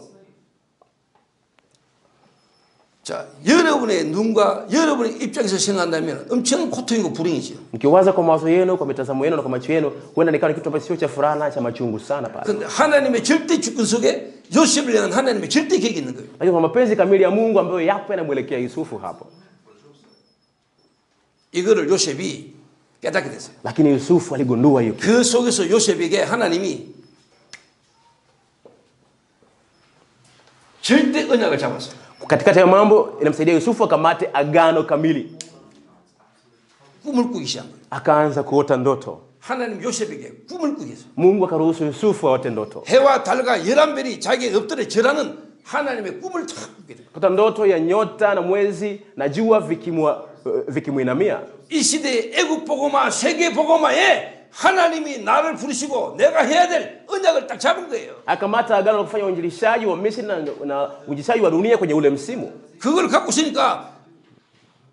자, 여러분의 눈과 여러분의 입장에서 생각한다면 엄청 고통이고 불행이죠. Mkiwaza kwa mawazo yenu, kwa mitazamo yenu na kwa macho yenu, huenda nikawa kitu ambacho sio cha furaha na cha machungu sana pale. 근데 하나님의 절대 주권 속에 요셉을 향한 하나님의 절대 계획이 있는 거예요. Lakini kwa mapenzi kamili ya Mungu ambayo yapo yanamwelekea Yusufu hapo. 이거를 요셉이 깨닫게 됐어요. Lakini Yusufu aligundua hiyo. 그 속에서 요셉에게 하나님이 절대 언약을 잡았어요. Katikati ya mambo inamsaidia Yusufu akamate agano kamili. 꿈을 꾸기 시작한 거예요. Akaanza kuota ndoto. 하나님 요셉에게 꿈을 꾸게 했어요. Mungu akaruhusu Yusufu aote ndoto. 해와 달과 11별이 자기의 엎드려 절하는 하나님의 꿈을 탁 꾸게 돼요. Kuota ndoto ya nyota na mwezi na jua vikimuinamia. 이 시대의 애국 복음화, 세계 복음화에 하나님이 나를 부르시고 내가 해야 될 언약을 딱 잡은 거예요. Akamata agano la kufanya uinjilishaji wa Misri na uinjilishaji wa dunia kwenye ule msimu. 그걸 갖고 있으니까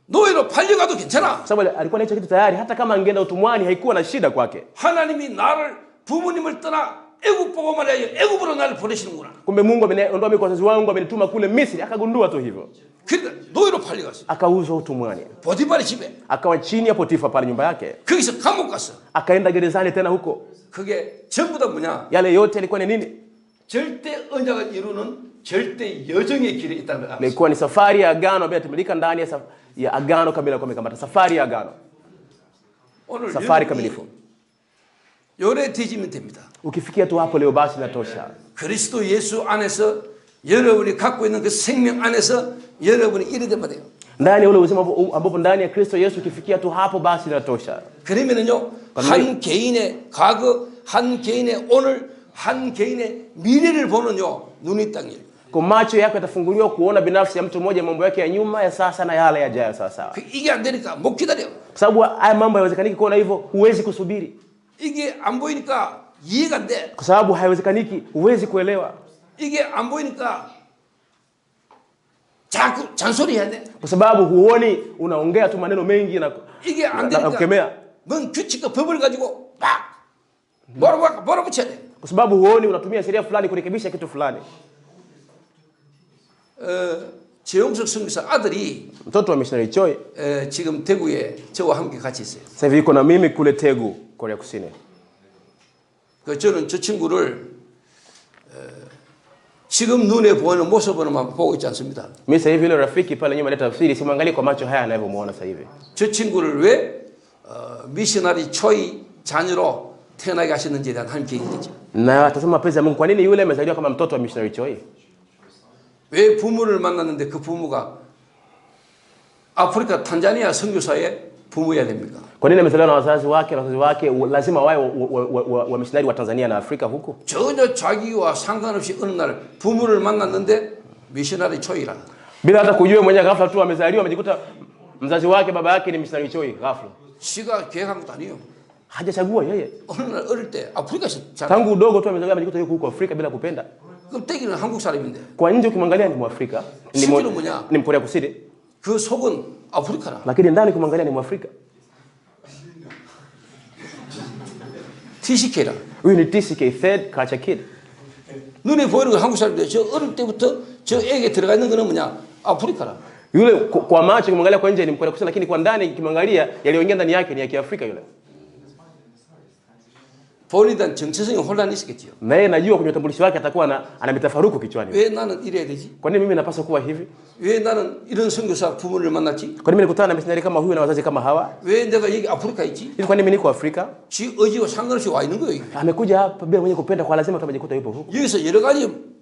노예로 팔려가도 괜찮아. Sababu alikuwa na hicho kitu tayari, hata kama angeenda utumwani haikuwa na shida kwake. 하나님이 나를 부모님을 떠나 애국 복음화를 해요. 애국으로 나를 보내시는구나. Kumbe Mungu ameondoa mimi kwa wazazi wangu, amenituma kule Misri, akagundua tu hivyo. 그러니까 노예로 팔려갔어. Akauzwa utumwani. 보디발의 집에. Akawa chini ya Potifa pale nyumba yake. 거기서 감옥 갔어. Akaenda gerezani tena huko. 그게 전부 다 뭐냐? Yale yote yalikuwa ni nini? 절대 언약을 이루는 절대 여정의 길에 있다는 걸 알았어. Ilikuwa ni safari ya agano ambayo inatimilika ndani ya agano kamili, kwa mekamata safari ya agano. 오늘 Safari kamilifu. 요래 뒤지면 됩니다. Ukifikia tu hapo leo basi inatosha. 그리스도 예수 안에서 여러분이 갖고 있는 그 생명 안에서 여러분이 이래 되면 돼요. Ndani ule uzima ambapo ndani ya Kristo Yesu ukifikia tu hapo basi inatosha. 그러면은요 한 개인의 과거, 한 개인의 오늘, 한 개인의 미래를 보는요 눈이 딱 열려. Kwa macho yako yatafunguliwa kuona binafsi ya mtu mmoja mambo yake ya nyuma, ya sasa na yale yajayo sasa. 이게 안 되니까 못 기다려. Kwa sababu haya mambo hayawezekani kuona hivyo, huwezi kusubiri. 이게 안 보이니까 이해가 안 돼. Kwa sababu haiwezekaniki, huwezi kuelewa. 이게 안 보이니까 자꾸 잔소리해야 돼. Kwa sababu huoni, unaongea tu maneno mengi na 이게 안 되니까 kukemea. 뭔 규칙과 법을 가지고 막 몰아붙여야 돼. Kwa sababu huoni, unatumia sheria fulani kurekebisha kitu fulani. 재용석 선교사 아들이 Mtoto wa missionary Choi 지금 대구에 저와 함께 같이 있어요. sasa hivi yuko na mimi kule Tegu, Korea Kusini. 그 저는 저 친구를 지금 눈에 보이는 모습으로만 보고 있지 않습니다. Mimi sasa hivi yule rafiki pale nyuma leta tafsiri, simwangalie kwa macho haya anavyomuona sasa hivi. 저 친구를 왜 미셔너리 초이 자녀로 태어나게 하셨는지에 대한 한 계획이죠. Na tazama mapenzi ya Mungu, kwa nini yule amezaliwa kama mtoto wa missionary Choi? 왜 부모를 만났는데 그 부모가 아프리카 탄자니아 선교사의 부모해야 됩니까? Kwa nini amezaliwa na wazazi wake lazima wawe wamishinari wa Tanzania na Afrika huko? 전혀 자기와 상관없이 어느 날 부모를 만났는데 미셔너리 초이라. Bila hata kujua mwenye ghafla tu amezaliwa amejikuta mzazi wake baba yake ni missionary choi ghafla. 지가 계획한 것도 아니에요. Hajachagua yeye. 어느 날 어릴 때 아프리카에서 Tangu udogo tu amezaliwa amejikuta yuko huko Afrika bila kupenda. 그럼 떼기는 한국 사람인데. Kwa nje ukimwangalia ni Mwafrika. Ni Mkorea Kusini. 그 속은 아프리카라. Lakini ndani ukimwangalia ni Mwafrika. TCK라. Huyu ni TCK, third culture kid. 눈에 보이는 건 한국 사람인데 저 어릴 때부터 저 애게 들어가 있는 거는 뭐냐? 아프리카라. Yule kwa macho ukimwangalia kwa nje ni Mkorea Kusini, lakini kwa ndani ukimwangalia yaliyoingia ndani yake ni ya Kiafrika yule. 본인에 대한 정체성이 혼란이 있었겠지요. Naye najua kwenye utambulisho wake atakuwa ana mitafaruku kichwani. 왜 나는 이래야 되지? Kwa nini mimi napaswa kuwa hivi? 왜 나는 이런 선교사 부모를 만났지? Kwa nini nilikutana na missionary kama huyu na wazazi kama hawa? 왜 내가 여기 아프리카에 있지? Hivi kwa nini mimi niko Afrika? 지 의지와 상관없이 와 있는 거예요. Amekuja hapa bila mwenye kupenda, kwa lazima tumejikuta yupo huko. 여기서 여러 가지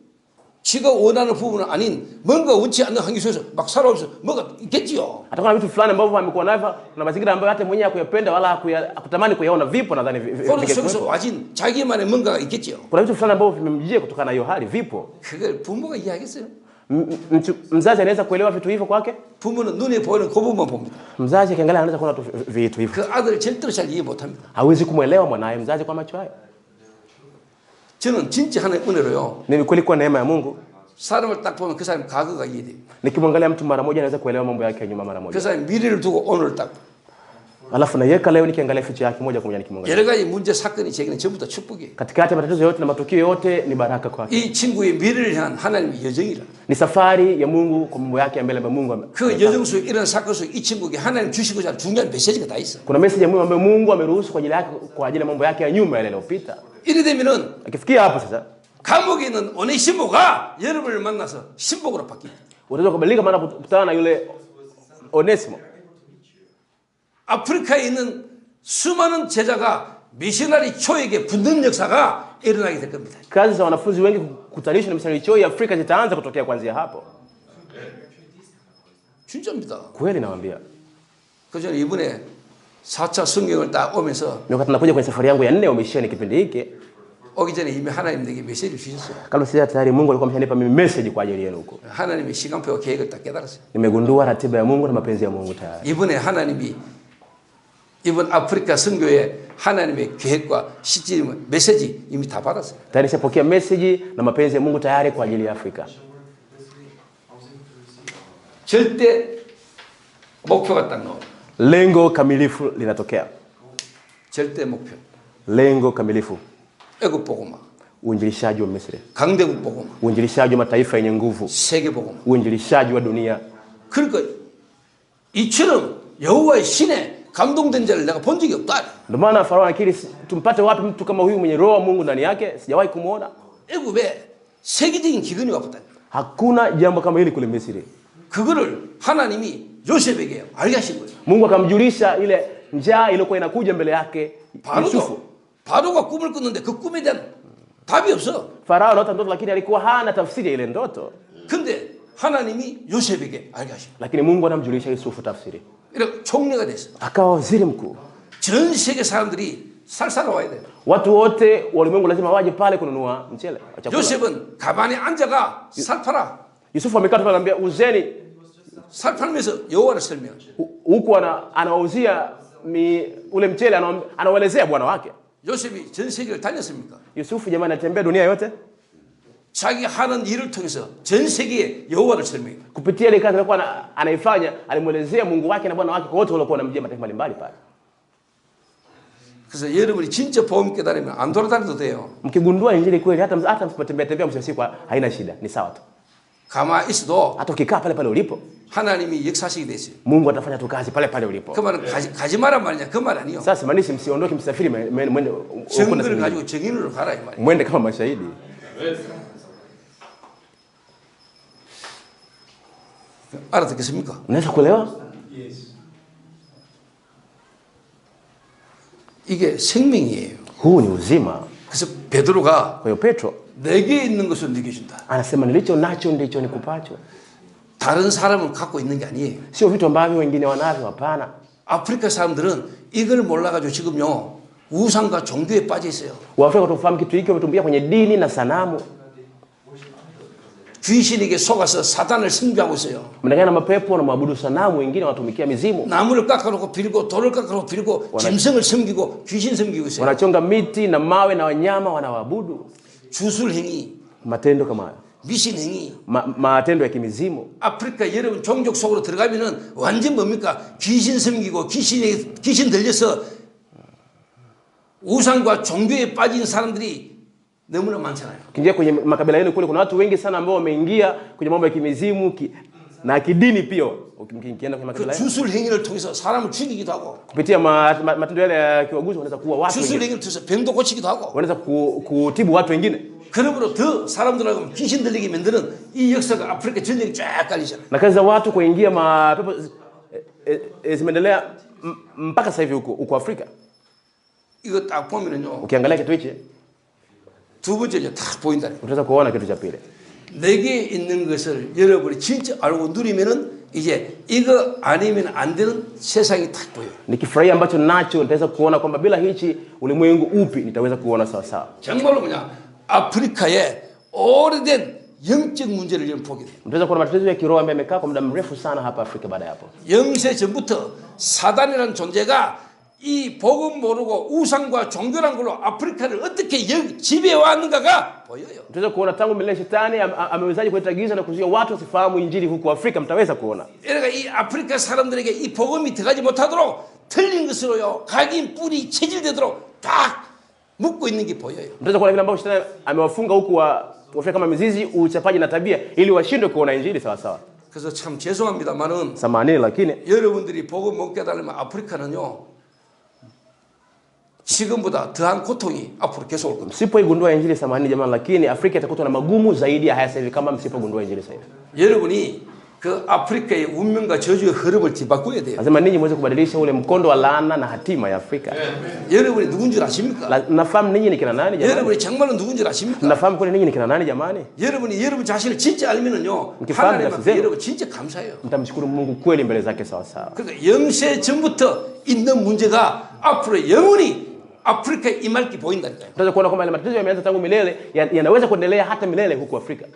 지가 원하는 부분은 아닌 뭔가 원치 않는 환경 속에서 막 살아오면서 뭐가 있겠지요. Atakuwa na vitu fulani ambavyo amekuwa navyo na mazingira ambayo hata mwenyewe hakuyapenda wala hakutamani kuyaona, vipo nadhani 그런 속에서 와진 자기만의 뭔가가 있겠지요. kuna vitu fulani ambavyo vimemjia kutokana na hiyo hali, vipo. 그걸 부모가 이해하겠어요? Mzazi anaweza kuelewa vitu hivyo kwake? 부모는 눈에 보이는 그 부분만 봅니다. Mzazi akiangalia anaweza kuona tu vitu hivyo. 그 아들을 절대로 잘 이해 못합니다. Hawezi kumuelewa mwanae mzazi kwa macho hayo. 저는 진짜 하나의 은혜로요. Ni kweli kwa neema ya Mungu. 사람을 딱 보면 그 사람 과거가 이해돼요. Nikimwangalia mtu mara moja naweza kuelewa mambo yake ya nyuma mara moja. 그 사람 미래를 두고 오늘 딱. Alafu na yeka leo nikiangalia ficha yake moja kwa moja nikimwangalia. 여러 가지 문제 사건이 제게는 전부 다 축복이에요. Katikati ya matatizo yote na matukio yote ni baraka kwake. 이 친구의 미래를 향한 하나님의 여정이라. Ni safari ya Mungu kwa mambo yake ya mbele ya Mungu. 그 여정 속에 이런 사건 속에 이 친구에게 하나님 주시고자 하는 중요한 메시지가 다 있어. Kuna message ya Mungu ambayo Mungu ameruhusu kwa ajili yake, kwa ajili ya mambo yake ya nyuma yale yaliyopita. 이래 되면은 Akifikia hapo sasa, 감옥에 있는 오네시모가 여러분을 만나서 신복으로 바뀝니다. unaweza kubadilika maana kukutana na yule Onesimo. 아프리카에 있는 수많은 제자가 미셔너리 초에게 붙는 역사가 일어나게 될 겁니다. Kazi za wanafunzi wengi kukutanishwa na missionary choi Afrika zitaanza kutokea kuanzia hapo. 진짜입니다. Kweli nawaambia. 그래서 이번에 4차 성경을 딱 오면서 Wakati nakuja kwenye safari yangu ya 4 umeshia kipindi hiki, 오기 전에 이미 하나님 내게 메시지를 주셨어요. kabla sija tayari Mungu alikuwa ameshanipa mimi message kwa ajili yenu huko. 하나님의 시간표와 계획을 딱 깨달았어요. Nimegundua ratiba ya Mungu na mapenzi ya Mungu tayari. 이번에 하나님이 이번 아프리카 선교에 하나님의 계획과 시점 메시지 이미 다 받았어요. Tayari nishapokea message na mapenzi ya Mungu tayari kwa ajili ya Afrika. 절대 목표가 딱 나와. Lengo kamilifu linatokea. 절대 목표. Lengo kamilifu. 애국 복음화. Uinjilishaji wa Misri. 강대국 복음화. Uinjilishaji wa mataifa yenye nguvu. 세계 복음화. Uinjilishaji wa dunia. 그러니까 이처럼 여호와의 신에 감동된 자를 내가 본 적이 없다. Ndio maana Farao anakiri, tumpate wapi mtu kama huyu mwenye roho wa Mungu ndani yake? Sijawahi kumuona. 애국에 세계적인 기근이 왔다. Hakuna jambo kama hili kule Misri. 그거를 하나님이 요셉에게 알게 하신 거예요. Mungu akamjulisha ile njaa iliyokuwa inakuja mbele yake Yusufu. 바로가 꿈을 꿨는데 그 꿈에 대한 답이 없어. Farao anaota ndoto lakini alikuwa hana tafsiri ya ile ndoto. 근데 하나님이 요셉에게 알게 하신 거예요. Lakini Mungu anamjulisha Yusufu tafsiri. 이렇게 총리가 됐어. Akawa waziri mkuu. 전 세계 사람들이 살 사러 와야 돼. Watu wote wa ulimwengu lazima waje pale kununua mchele. 요셉은 가만히 앉아가 살 팔아. Yusufu amekaa tu anamwambia uzeni, 살 팔면서 여호와를 설명. huku anawauzia ule mchele, anawaelezea bwana wake. 요셉이 전 세계를 다녔습니까? Yusufu jamani anatembea dunia yote. 자기 하는 일을 통해서 전 세계에 여호와를 설명해. Kupitia ile kazi alikuwa anaifanya, alimuelezea Mungu wake na bwana wake kwa wote waliokuwa wanamjia mataifa mbalimbali pale. 그래서 여러분이 진짜 복음 깨달으면 안 돌아다녀도 돼요. Mkigundua injili kweli, hata msipotembea mwisho siku haina shida, ni sawa tu. 가만히 있어도 Hata ukikaa pale pale ulipo, 하나님이 역사하시게 돼 있어요. Mungu atafanya tu kazi pale pale ulipo. 그 말은 가지 마란 말이냐? 그 말 아니요. Sasa maanishi msiondoke, msafiri mwende 증거를 가지고 증인으로 가라 이 말이에요. mwende kama mashahidi. 알아듣겠습니까? Unaweza kuelewa? 이게 생명이에요. Huu ni uzima. 그래서 베드로가 Kwa hiyo Petro 내게 있는 것을 네게 준다. anasema nilicho nacho ndicho nikupacho. 다른 사람은 갖고 있는 게 아니에요. Sio vitu ambavyo wengine wanavyo, hapana. 아프리카 사람들은 이걸 몰라가지고 지금요 우상과 종교에 빠져 있어요. Waafrika kutofahamu kitu hiki wametumbukia kwenye dini na sanamu. 귀신에게 속아서 사단을 숭배하고 있어요. Mnangana mapepo na maabudu sanamu, wengine wanatumikia mizimu. 나무를 깎아놓고 빌고 돌을 깎아놓고 빌고 짐승을 섬기고 귀신 섬기고 있어요. Wanachonga miti na mawe na wanyama wanawaabudu. 주술행위, Matendo kama hayo. 미신행위. Matendo ya kimizimu. 아프리카 여러분 종족 속으로 들어가면은 완전 뭡니까? 귀신 섬기고 귀신 들려서 우상과 종교에 빠진 사람들이 너무나 많잖아요. Kingia kwenye makabila yenu kule kuna watu wengi sana ambao wameingia kwenye mambo ya kimizimu na kidini pia. Ukienda kwenye makabila 그 yenu 주술 행위를 통해서 사람을 죽이기도 하고 kupitia matendo yale ya kiwaguzi wanaweza kuua watu 주술 wengine. 행위를 통해서 병도 고치기도 하고 Wanaweza kutibu watu wengine. 그러므로 더 사람들하고 귀신 들리게 만드는 이 역사가 아프리카 전역에 쫙 깔리잖아요. Na kazi za watu kuingia mapepo zimeendelea mpaka sasa hivi huko Afrika. 이거 딱 보면은요. Ukiangalia kitu hichi 두 번째죠. 다 보인다. utaweza kuona kitu cha pili. 내게 있는 것을 여러분이 진짜 알고 누리면은 이제 이거 아니면 안 되는 세상이 딱 보여요. Nikifurahia ambacho nacho nitaweza kuona kwamba bila hichi ulimwengu upi nitaweza kuona sawa sawa. 정말로 그냥 아프리카의 오래된 영적 문제를 좀 보게 돼요. Mtaweza kuona matatizo ya kiroho ambayo yamekaa kwa muda mrefu sana hapa Afrika baada ya hapo. 영세 전부터 사단이라는 존재가 이 복음 모르고 우상과 종교란 걸로 아프리카를 어떻게 지배해 왔는가가 보여요. Mtaweza kuona tangu milele shetani amewezaje kuleta giza na kuzuia watu wasifahamu injili huko Afrika, mtaweza kuona. 그러니까 이 아프리카 사람들에게 이 복음이 들어가지 못하도록 틀린 것으로요. 각인 뿌리 체질되도록 딱 묶고 있는 게 보여요. Mtaweza kuona vile ambavyo shetani amewafunga huku Afrika kama mizizi, uchapaji na tabia ili washindwe kuona injili sawa sawa. 그래서 참 죄송합니다만은 Samahani lakini 여러분들이 복음 못 깨달으면 아프리카는요. 지금보다 더한 고통이 앞으로 계속 올 겁니다. Msipoigundua injili samahani jamani, lakini Afrika itakutwa na magumu zaidi ya haya sasa hivi kama msipogundua injili sasa hivi. 여러분이 그 아프리카의 운명과 저주의 흐름을 뒤바꿔야 돼요. Lazima ninyi muweze kubadilisha ule mkondo wa laana na hatima ya Afrika. 여러분이 누군 줄 아십니까? Nafahamu ninyi ni kina nani jamani? 여러분이 정말로 누군 줄 아십니까? Nafahamu kwani ninyi ni kina nani jamani? 여러분이 여러분 자신을 진짜 알면은요. mkifahamu 하나님 nafsi 앞에 zenu 여러분 진짜 감사해요. mtamshukuru Mungu kweli mbele zake sawa sawa. 그러니까 영세 전부터 있는 문제가 앞으로 영원히 아프리카에 임할 게 보인다니까요. Tunaweza kuona kwamba ile matatizo yameanza tangu milele yanaweza kuendelea hata milele huko Afrika.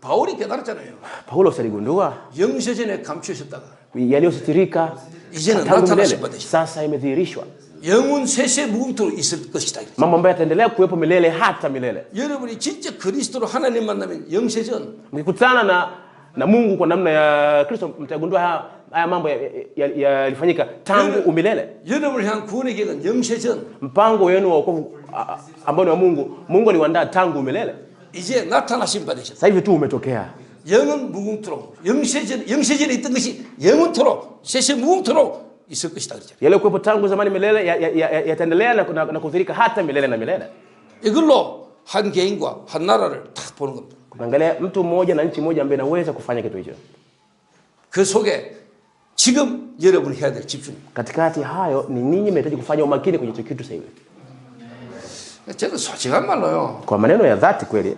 바울이 깨달았잖아요. Paulo aligundua 영세전에 감추셨다가 yaliyositirika 이제는 tangu 나타나신 milele 바 되시다. sasa imedhihirishwa. 영원 세세 무궁토로 있을 것이다. Mambo ambayo yataendelea kuwepo milele hata milele. 여러분이 진짜 그리스도로 하나님 만나면 영세전 Mkikutana na Mungu kwa namna ya Kristo mtagundua haya mambo yalifanyika tangu umilele. 여러분을 향한 구원의 계획은 영세전. Mpango wenu wa wokovu ambao ni wa Mungu, Mungu aliuandaa tangu umilele. 이제 나타나신 바 되셨다. Sasa hivi tu umetokea. 영은 무궁토록 영세전에 있던 것이 영원토록 세세 무궁토록 있을 것이다 그렇죠. Yale kuwepo tangu zamani milele yataendelea na kudhirika hata milele na milele. 이걸로 한 개인과 한 나라를 딱 보는 겁니다. Kuangalia mtu mmoja na nchi moja ambaye inaweza kufanya kitu hicho. 그 속에 지금 여러분이 해야 될 집중. Katikati hayo ni ninyi mnahitaji kufanya umakini kwenye kitu sasa hivi. 제가 솔직한 말로요. Kwa maneno ya dhati kweli.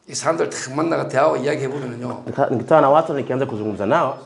이 사람들 딱 만나가 대화하고 이야기해 보면은요. Nikitana na watu nikianza kuzungumza nao,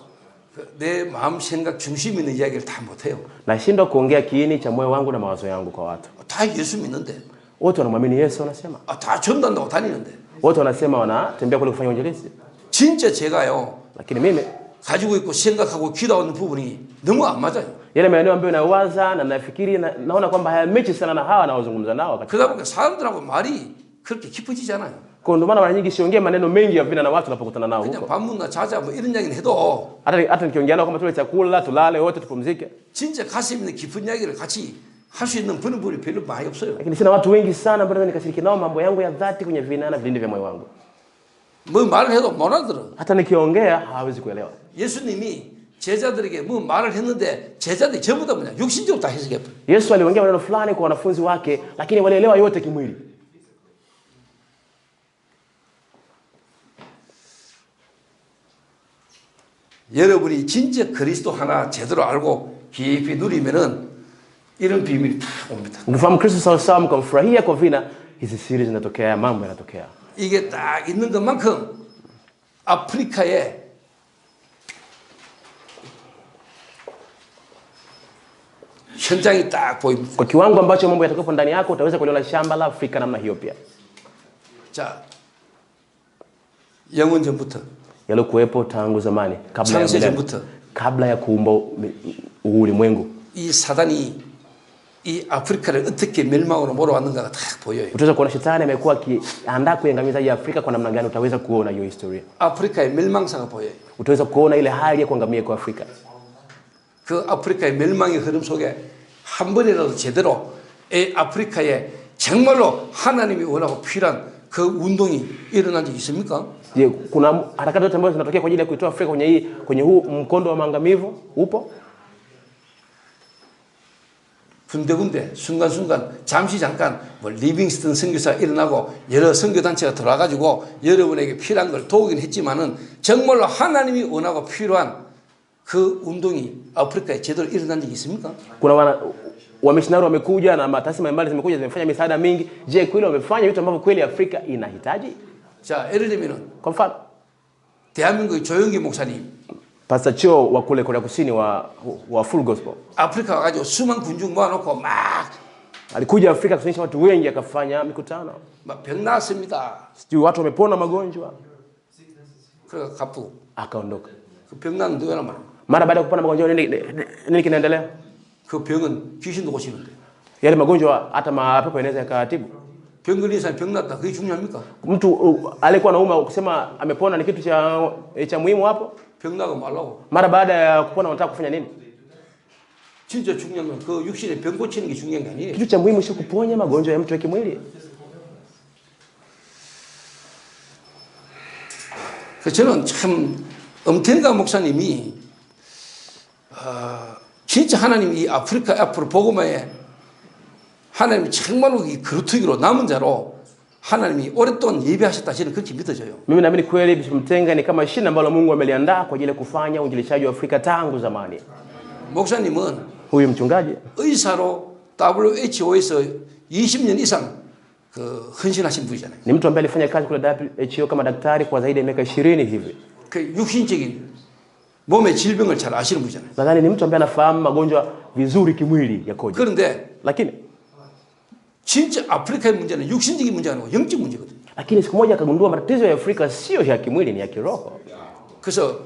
내 마음 생각 중심 있는 이야기를 다 못 해요. nashindwa kuongea kiini cha moyo wangu na mawazo yangu kwa watu. 다 예수 믿는데. Wote wanamwamini Yesu wanasema. 다 전도한다고 다니는데. Wote wanasema wanatembea kule kufanya uinjilisti. 진짜 제가요. Lakini mimi 가지고 있고 생각하고 기도하는 부분이 너무 안 맞아요. yale maeneo ambayo nawaza na nafikiri naona kwamba hayamechi sana na hawa naozungumza nao wakati. 그러다 보니까 사람들하고 말이 그렇게 깊어지지 않아요. Kwa ndio maana mara nyingi siongee maneno mengi ya vina na watu tunapokutana nao 그냥 huko. 밥 먹나 자자 뭐 이런 이야기는 해도 Hata nikiongea nao kama tule chakula, tulale wote tupumzike. 진짜 가슴 있는 깊은 이야기를 같이 할 수 있는 그런 분이 별로 많이 없어요. Lakini sina watu wengi sana ambao nikashiriki nao mambo yangu ya dhati kwenye vina na vilindi vya moyo wangu. 뭐 말을 해도 못 알아들어. Hata nikiongea hawezi kuelewa. 예수님이 제자들에게 뭐 말을 했는데 제자들이 전부 다 뭐냐 육신적으로 다 해석해 버려. Yesu aliongea maneno fulani kwa wanafunzi wake lakini walielewa yote kimwili. 여러분이 진짜 그리스도 하나 제대로 알고 깊이 누리면은 이런 비밀이 다 옵니다. Mkifahamu Kristo sawa sawa mkamfurahia kwa vina, hizi siri zinatokea, mambo yanatokea. 이게 딱 있는 것만큼 아프리카에 현장이 딱 보입니다. Kwa kiwango ambacho mambo yatakuwa ndani yako utaweza kuliona shamba la Afrika namna hiyo pia. 자, 영원 전부터 Yalikuwepo tangu zamani 창세 전부터 kabla ya kuumba ulimwengu. 이 사단이 이 아프리카를 어떻게 멸망으로 몰아왔는가가 다 보여요. Utaweza kuona shetani amekuwa akiandaa kuangamiza hii Afrika kwa namna gani, utaweza kuona hiyo historia. 아프리카의 멸망사가 보여요. Utaweza kuona ile hali ya kuangamia kwa Afrika. 그 아프리카의 멸망의 흐름 속에 한 번이라도 제대로 이 아프리카에 정말로 하나님이 원하고 필요한 그 운동이 일어난 적이 있습니까? Je, kuna harakati zote ambazo zinatokea kwa ajili ya kuitoa Afrika kwenye huu mkondo wa maangamivu upo? 군데군데 순간순간 잠시 잠깐 뭐 리빙스턴 선교사 일어나고 여러 선교단체가 들어와가지고 여러분에게 필요한 걸 도우긴 했지만은 정말로 하나님이 원하고 필요한 그 운동이 아프리카에 제대로 일어난 적이 있습니까? Kuna wamishinari wamekuja na taasisi mbalimbali zimekuja zimefanya misaada mingi. Je, kweli wamefanya vitu ambavyo kweli Afrika inahitaji? 자, 예를 들면은 Kwa mfano 대한민국의 조영기 목사님 Pastor Cho wa kule Korea Kusini wa Full Gospel 아프리카 와가지고 수만 군중 모아놓고 막 alikuja Afrika kusanyisha watu wengi akafanya mikutano. 병 나았습니다. Sijui watu wamepona magonjwa. 그래서 갑부 Akaondoka. 그 병 나는 누구나 말. Mara baada ya kupona magonjwa nini kinaendelea? 그 병은 귀신도 고치는데. Yale magonjwa hata mapepo yanaweza yakatibu. 병 걸린 사람 병 났다. 그게 중요합니까? Mtu alikuwa anauma kusema amepona ni kitu cha muhimu hapo? 병 나고 말라고. Mara baada ya kupona unataka kufanya nini? 진짜 중요한 건 그 육신의 병 고치는 게 중요한 게 아니에요. Kitu cha muhimu sio kuponya magonjwa ya mtu wa kimwili. 그래서 저는 참 엄텐가 목사님이 진짜 하나님이 이 아프리카 앞으로 복음화에 하나님이 정말로 이 그루터기로 남은 자로 하나님이 오랫동안 예비하셨다. 저는 그렇게 믿어져요. Mimi naamini kweli Bishop Mtenga ni kama shina ambalo Mungu ameliandaa kwa ajili ya kufanya uinjilishaji wa Afrika tangu zamani. 목사님은 Huyu mchungaji 의사로 WHO에서 20년 이상 그 헌신하신 분이잖아요. ni mtu ambaye alifanya kazi kule WHO kama daktari kwa zaidi ya miaka 20 hivi. 그 육신적인 몸의 질병을 잘 아시는 분이잖아요. Nadhani ni mtu ambaye anafahamu magonjwa vizuri kimwili yakoje. 그런데 Lakini 진짜 아프리카의 문제는 육신적인 문제가 아니고 영적 문제거든요. lakini siku moja akagundua matatizo ya Afrika sio ya kimwili ni ya kiroho. 그래서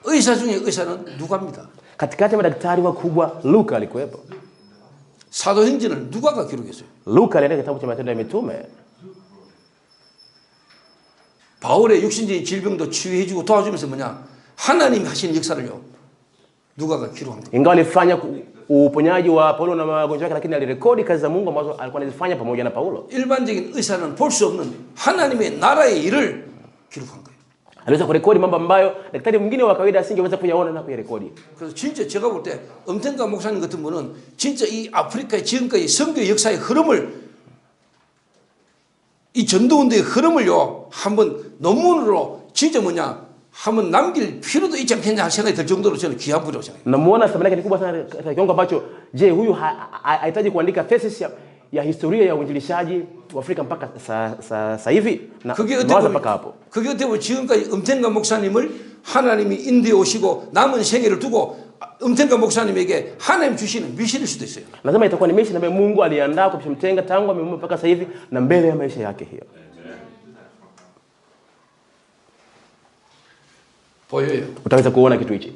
의사 중에 의사는 누가입니다. Katikati ya madaktari wakubwa Luka alikuwepo. 사도행전을 누가가 기록했어요. Luka aliandika kitabu cha Matendo ya Mitume. 바울의 육신적인 질병도 치유해주고 도와주면서 뭐냐 하나님이 하시는 역사를요 누가가 기록한 거예요. Ingawa alifanya uponyaji wa Paulo na magonjwa yake, lakini alirekodi kazi za Mungu ambazo alikuwa anazifanya pamoja na Paulo. 일반적인 의사는 볼 수 없는 하나님의 나라의 일을 기록한 거예요. Aliweza kurekodi mambo ambayo daktari mwingine wa kawaida asingeweza kuyaona na kuyarekodi. 그래서 진짜 제가 볼 때 엄텐가 목사님 같은 분은 진짜 이 아프리카의 지금까지 선교 역사의 흐름을 이 전도운동의 흐름을요 한번 논문으로 진짜 뭐냐 한번 남길 필요도 있지 않겠냐 생각이 들 정도로 저는 귀한 분이라고 생각해요. Namuona thamani yake ni kubwa sana katika kiwango ambacho je, huyu hahitaji kuandika thesis ya historia ya uinjilishaji wa Afrika mpaka sasa hivi na waza mpaka hapo. 그게 어떻게 보면 지금까지 엄텐가 목사님을 하나님이 인도에 오시고 남은 생애를 두고 엄텐가 목사님에게 하나님 주시는 미션일 수도 있어요. Lazima itakuwa ni mission ambayo Mungu aliandaa kwa Bishop Mtenga tangu amemwomba mpaka sasa hivi na mbele ya maisha yake hiyo. 보여요. Utaweza kuona kitu hichi.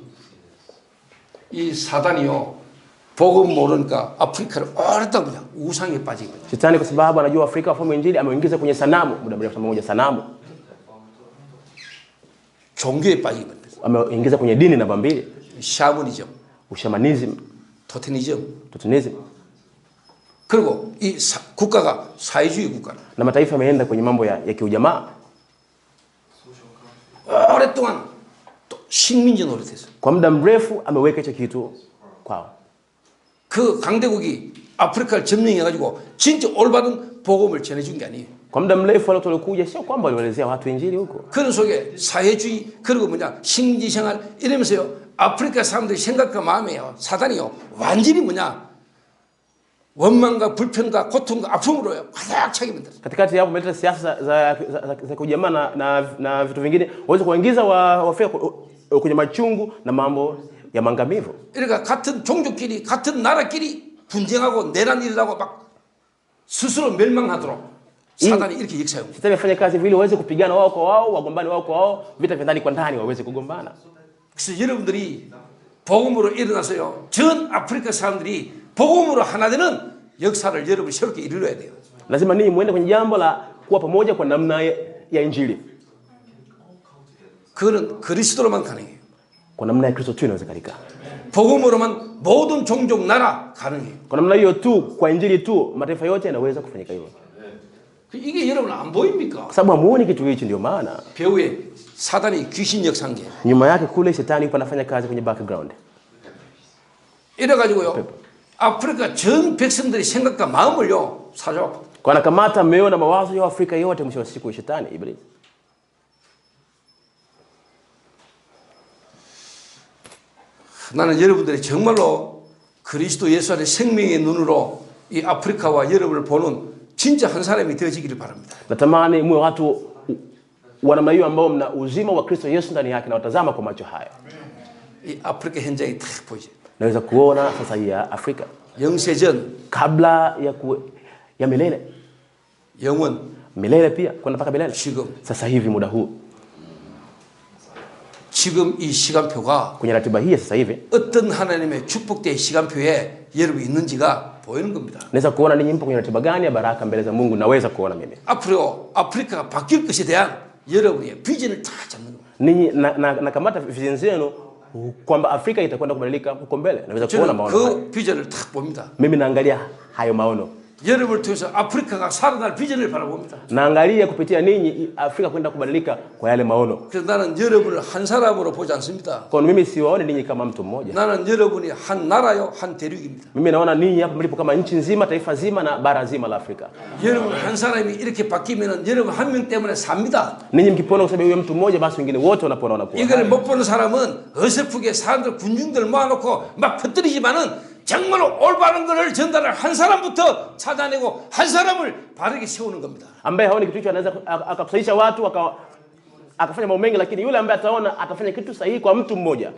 이 사단이요. 복음 모르니까 아프리카를 오랫동안 그냥 우상에 빠지게 돼요. Shetani kwa sababu anajua Afrika wafahamu injili ameingiza kwenye sanamu muda mrefu pamoja sanamu. 종교에 빠지게 돼요. Ameingiza kwenye dini namba 2. 샤머니즘, Ushamanism, 토테니즘. Totenism. 그리고 이 국가가 사회주의 국가라. Na mataifa yameenda kwenye mambo ya kiujamaa. 오랫동안 또 식민지 노릇했어. Kwa muda mrefu ameweka hicho kitu kwao. 그 강대국이 아프리카를 점령해가지고 진짜 올바른 복음을 전해준 게 아니에요. Kwa muda mrefu wale waliokuja sio kwamba walielezea watu injili huko. 그런 속에 사회주의 그리고 뭐냐 식민지 생활 이러면서요 아프리카 사람들이 생각과 마음에요 사단이요 완전히 뭐냐 원망과 불평과 고통과 아픔으로요 가득 차게 만들어요. Katikati hapo umeleta siasa za kujamaa na vitu vingine waweze kuingiza wa Afrika kwenye machungu na mambo ya maangamivu. 그러니까 같은 종족끼리 같은 나라끼리 분쟁하고 내란 일어나고 막 스스로 멸망하도록 사단이 이렇게 역사합니다. Shetani afanya kazi vile waweze kupigana wao kwa wao, wagombani wao kwa wao, vita vya ndani kwa ndani waweze kugombana. 그래서 여러분들이 복음으로 일어나서요. 전 아프리카 사람들이 복음으로 하나 되는 역사를 여러분이 새롭게 이루어야 돼요. Lazima ninyi muende kwenye jambo la kuwa pamoja kwa namna ya injili. 그거는 그리스도로만 가능해요. Kwa namna ya Kristo tu inawezekanika. 복음으로만 모든 종족 나라 가능해요. Kwa namna hiyo tu, kwa injili tu, mataifa yote yanaweza kufanyika hivyo. 이게 여러분 안 보입니까? Kwa sababu hamuoni kitu hichi, ndio maana 배후에 사단이 귀신 역사한 게. nyuma yake kule shetani yupo anafanya kazi kwenye background. 이래가지고요. 아프리카 전 백성들의 생각과 마음을요 사죠. Kwa anakamata mioyo na mawazo ya Afrika yote, mwisho wa siku shetani Ibilisi. 나는 여러분들이 정말로 그리스도 예수 안에 생명의 눈으로 이 아프리카와 여러분을 보는 진짜 한 사람이 되어지기를 바랍니다. Natamani muwe watu wa namna hiyo ambao mna uzima wa Kristo Yesu ndani yake na watazama kwa macho haya. 이 아프리카 현장이 딱 보이죠. Naweza kuona sasa hii ya Afrika 영세전, kabla ya milele, 영원, milele pia kwenda mpaka milele. 지금, Sasa hivi muda huu 지금 이 시간표가 kwenye ratiba hii sasa hivi 어떤 하나님의 축복된 시간표에 여러분이 있는지가 보이는 겁니다. naweza kuona ninyi mpo kwenye ratiba gani ya baraka mbele za Mungu. Naweza kuona mimi 앞으로 아프리카가 바뀔 것에 대한 여러분의 비전을 다 잡는 겁니다. ninyi nakamata vision zenu kwamba Afrika itakwenda kubadilika huko mbele. Naweza kuona 저는 maono 그 비전을 딱 봅니다. mimi naangalia hayo maono, 여러분을 통해서 아프리카가 살아날 비전을 바라봅니다. naangalia kupitia ninyi Afrika kwenda kubadilika kwa yale maono. 그래서 나는 여러분을 한 사람으로 보지 않습니다. Kwa mimi siwaone ninyi kama mtu mmoja. 나는 여러분이 한 나라요, 한 대륙입니다. Mimi naona ninyi hapa mlipo kama nchi nzima, taifa zima na bara zima la Afrika. 여러분 한 사람이 이렇게 바뀌면은 여러분 한 명 때문에 삽니다. Ninyi mkipona kwa sababu huyo mtu mmoja, basi wengine wote wanapona wanakuwa. 이거를 못 보는 사람은 어설프게 사람들 군중들 모아놓고 막 퍼뜨리지만은 정말로 올바른 것을 전달할 한 사람부터 찾아내고 한 사람을 바르게 세우는 겁니다. Ambaye haoni kitu hicho anaweza akakusaidia watu akafanya mambo mengi, lakini yule ambaye ataona atafanya kitu sahihi kwa mtu mmoja,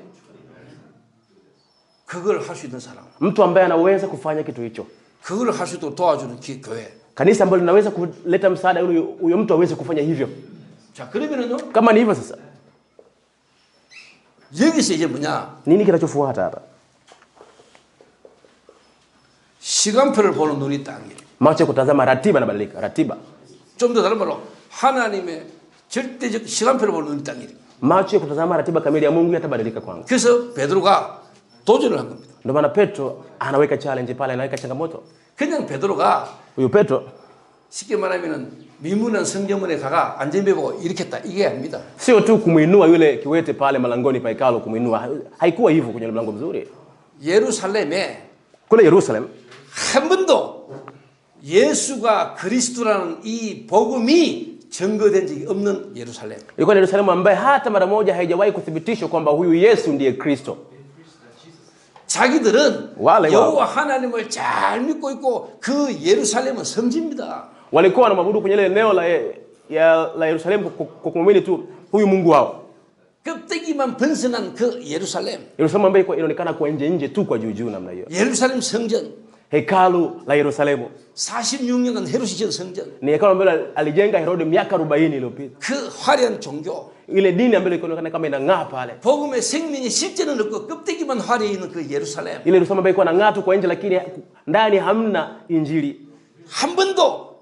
그걸 할 수 있는 사람, mtu ambaye anaweza kufanya kitu hicho, 그걸 할 수 있도록 도와주는 교회. kanisa ambalo linaweza kuleta msaada ili huyo mtu aweze kufanya hivyo. 자, 그러면은요, Kama ni hivyo sasa, 여기서 이제 뭐냐? nini kinachofuata hapa? 시간표를 보는 눈이 있다는 게. Macho kutazama ratiba inabadilika, ratiba. 좀 더 다른 말로 하나님의 절대적 시간표를 보는 눈이 있다는 게. Macho kutazama ratiba kamili ya Mungu yatabadilika kwangu. 그래서 베드로가 도전을 한 겁니다. Ndio maana Petro anaweka challenge pale, anaweka changamoto. 그냥 베드로가 Huyo Petro 쉽게 말하면은 미문한 성경문에 가가 안전배 보고 이렇게 했다 이게 아닙니다. sio tu kumuinua yule kiwete pale malangoni pa hekalu, kumuinua. Haikuwa hivyo kwenye mlango mzuri. 예루살렘에 Kule Yerusalem 한 번도 예수가 그리스도라는 이 복음이 증거된 적이 없는 예루살렘. ilikuwa ni Yerusalemu ambaye hata mara moja haijawahi kuthibitishwa kwamba huyu Yesu ndiye Kristo. 자기들은 wale 여호와 하나님을 잘 믿고 있고 그 예루살렘은 성지입니다. walikuwa wanamwabudu kwenye ile eneo la Yerusalemu kwa kumwamini tu huyu Mungu wao. 껍데기만 번성한 그 예루살렘. Yerusalemu ambayo inaonekana kwa nje tu kwa juu namna hiyo. 예루살렘 성전. Hekalu la Yerusalemu 46년간 헤롯이 지은 성전. ni hekalu ambalo alijenga Herode miaka 40 iliyopita. 그 화려한 종교. Ile dini ambayo ilikuwa kama inang'aa pale. 복음의 생명이 실제는 없고 껍데기만 화려해 있는 그 예루살렘. Ile Yerusalemu ambayo ilikuwa inang'aa tu kwa nje lakini ndani hamna injili. 한 번도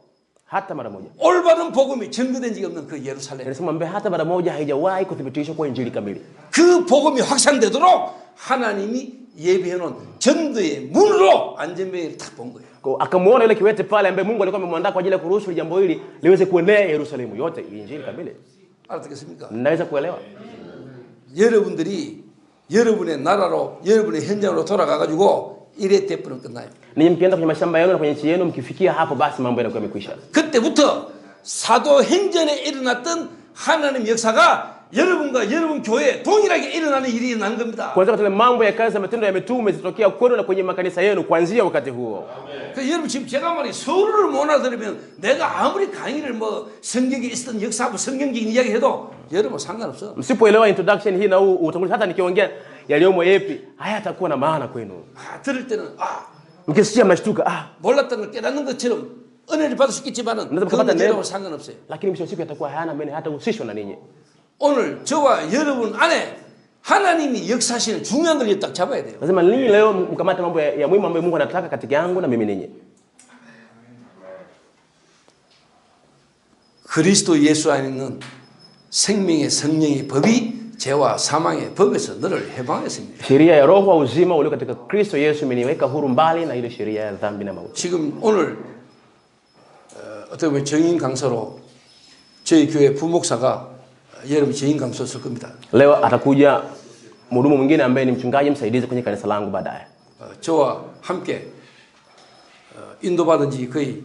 Hata mara moja. 올바른 복음이 증거된 적이 없는 그 예루살렘. Yerusalemu ambayo hata mara moja haijawahi kuthibitishwa kwa injili kamili. 그 복음이 확산되도록 하나님이 예비해놓은 전도의 문으로 안전벨을 딱 본 거예요. Akamuona yule kiwete pale ambaye Mungu alikuwa amemwandaa kwa ajili ya kuruhusu jambo hili liweze kuenea Yerusalemu yote, injili kamili. 알아듣겠습니까? Naweza kuelewa. 여러분들이 여러분의 나라로 여러분의 현장으로 돌아가 가지고 일의 대부는 끝나요. Ninyi mkienda kwenye mashamba yenu na kwenye nchi yenu, mkifikia hapo basi mambo yanakuwa yamekwisha. 그때부터 사도행전에 일어났던 하나님 역사가 여러분과 여러분 교회에 동일하게 일어나는 일이 일어난 겁니다. Kwanza katika mambo ya kazi za matendo ya mitume zitokea kwenu na kwenye makanisa yenu kuanzia wakati huo. 그 여러분 지금 제가 말이 서로를 못 알아들으면 내가 아무리 강의를 뭐 성경에 있었던 역사하고 성경적인 이야기 해도 여러분 상관없어. Msipoelewa introduction hii na utangulizi, hata nikiongea yaliyomo yepi hayatakuwa na maana kwenu. 들을 때는 Mkisikia mnashtuka, 몰랐던 걸 깨닫는 것처럼 은혜를 받을 수 있겠지만은 그건 여러분 상관없어요. lakini mwisho wa siku yatakuwa hayana maana hata uhusishwa na ninyi. 오늘 저와 여러분 안에 하나님이 역사하시는 중요한 걸 딱 잡아야 돼요. lazima ninyi leo mkamate mambo ya muhimu ambayo Mungu anataka katika yangu na mimi ninyi. 그리스도 예수 안에 있는 생명의 성령의 법이 죄와 사망의 법에서 너를 해방했습니다. Sheria ya roho wa uzima ulio katika Kristo Yesu imeniweka huru mbali na ile sheria ya dhambi na mauti. 지금 오늘 어떻게 보면 정인 강사로 저희 교회 부목사가 여러분 정인 강사 쓸 겁니다. Leo atakuja mhudumu mwingine ambaye ni mchungaji msaidizi kwenye kanisa langu baadaye. 저와 함께 인도받은 지 거의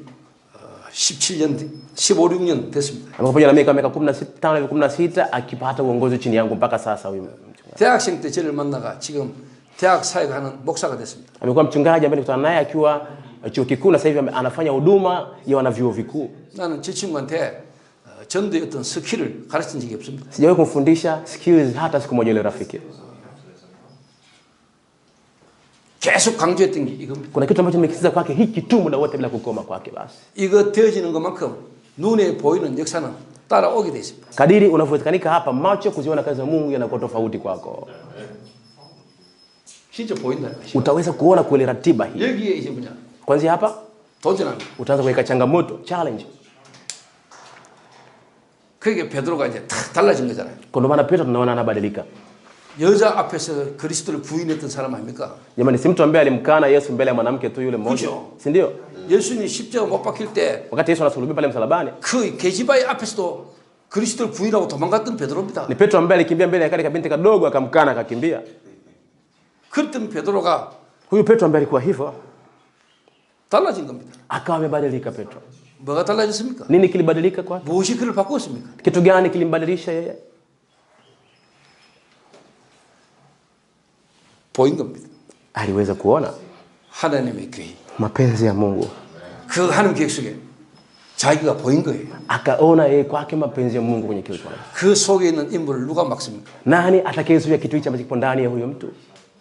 17년, 15, 16년 됐습니다. Amekuja na miaka 15 16 akipata uongozi chini yangu mpaka sasa huyu mchungaji. 대학생 때 저를 만나가 지금 대학 사역하는 목사가 됐습니다. Amekuwa mchungaji ambaye nilikutana naye akiwa chuo kikuu na sasa hivi anafanya huduma ya wanavyuo vikuu. 나는 저 친구한테 전도의 어떤 스킬을 가르친 적이 없습니다. Sijawahi kumfundisha skills hata siku moja ile rafiki. 계속 강조했던 게 이겁니다. Kuna kitu ambacho nimekisisitiza kwake hiki tu muda wote bila kukoma kwake basi. 이거 되어지는 것만큼 눈에 보이는 역사는 따라오게 돼 있습니다. Kadiri unavyowezekanika hapa macho kuziona kazi za Mungu yanakuwa tofauti kwako. 진짜 보인다. Utaweza kuona kweli ratiba hii. 여기에 이제 뭐냐? Kwanza hapa 도전합니다. utaanza kuweka changamoto, challenge. 그게 베드로가 이제 탁 달라진 거잖아요. Kwa maana Petro tunaona anabadilika. 여자 앞에서 그리스도를 부인했던 사람 아닙니까? Jamani, si mtu ambaye alimkana Yesu mbele ya mwanamke tu yule mmoja. Si ndio? 예수님이 십자가 못 박힐 때 Wakati Yesu anasulubiwa pale msalabani, 그 계집아의 앞에서도 그리스도를 부인하고 도망갔던 베드로입니다. ni Petro ambaye alikimbia mbele ya kale kabinti kadogo akamkana akakimbia. 그랬던 베드로가 Huyu Petro ambaye alikuwa hivyo 달라진 겁니다. akawa amebadilika Petro. 뭐가 달라졌습니까? Nini kilibadilika kwake? 무엇이 그를 바꾸었습니까? Kitu gani kilimbadilisha yeye? 보인 겁니다. Aliweza kuona 하나님의 계획. mapenzi ya Mungu. 그 하나님 계획 속에 자기가 보인 거예요. Akaona yeye kwake mapenzi ya Mungu kwenye kile chombo. 그 속에 있는 인물을 누가 막습니까? Nani atakayezuia kitu hicho ambacho kipo ndani ya huyo mtu?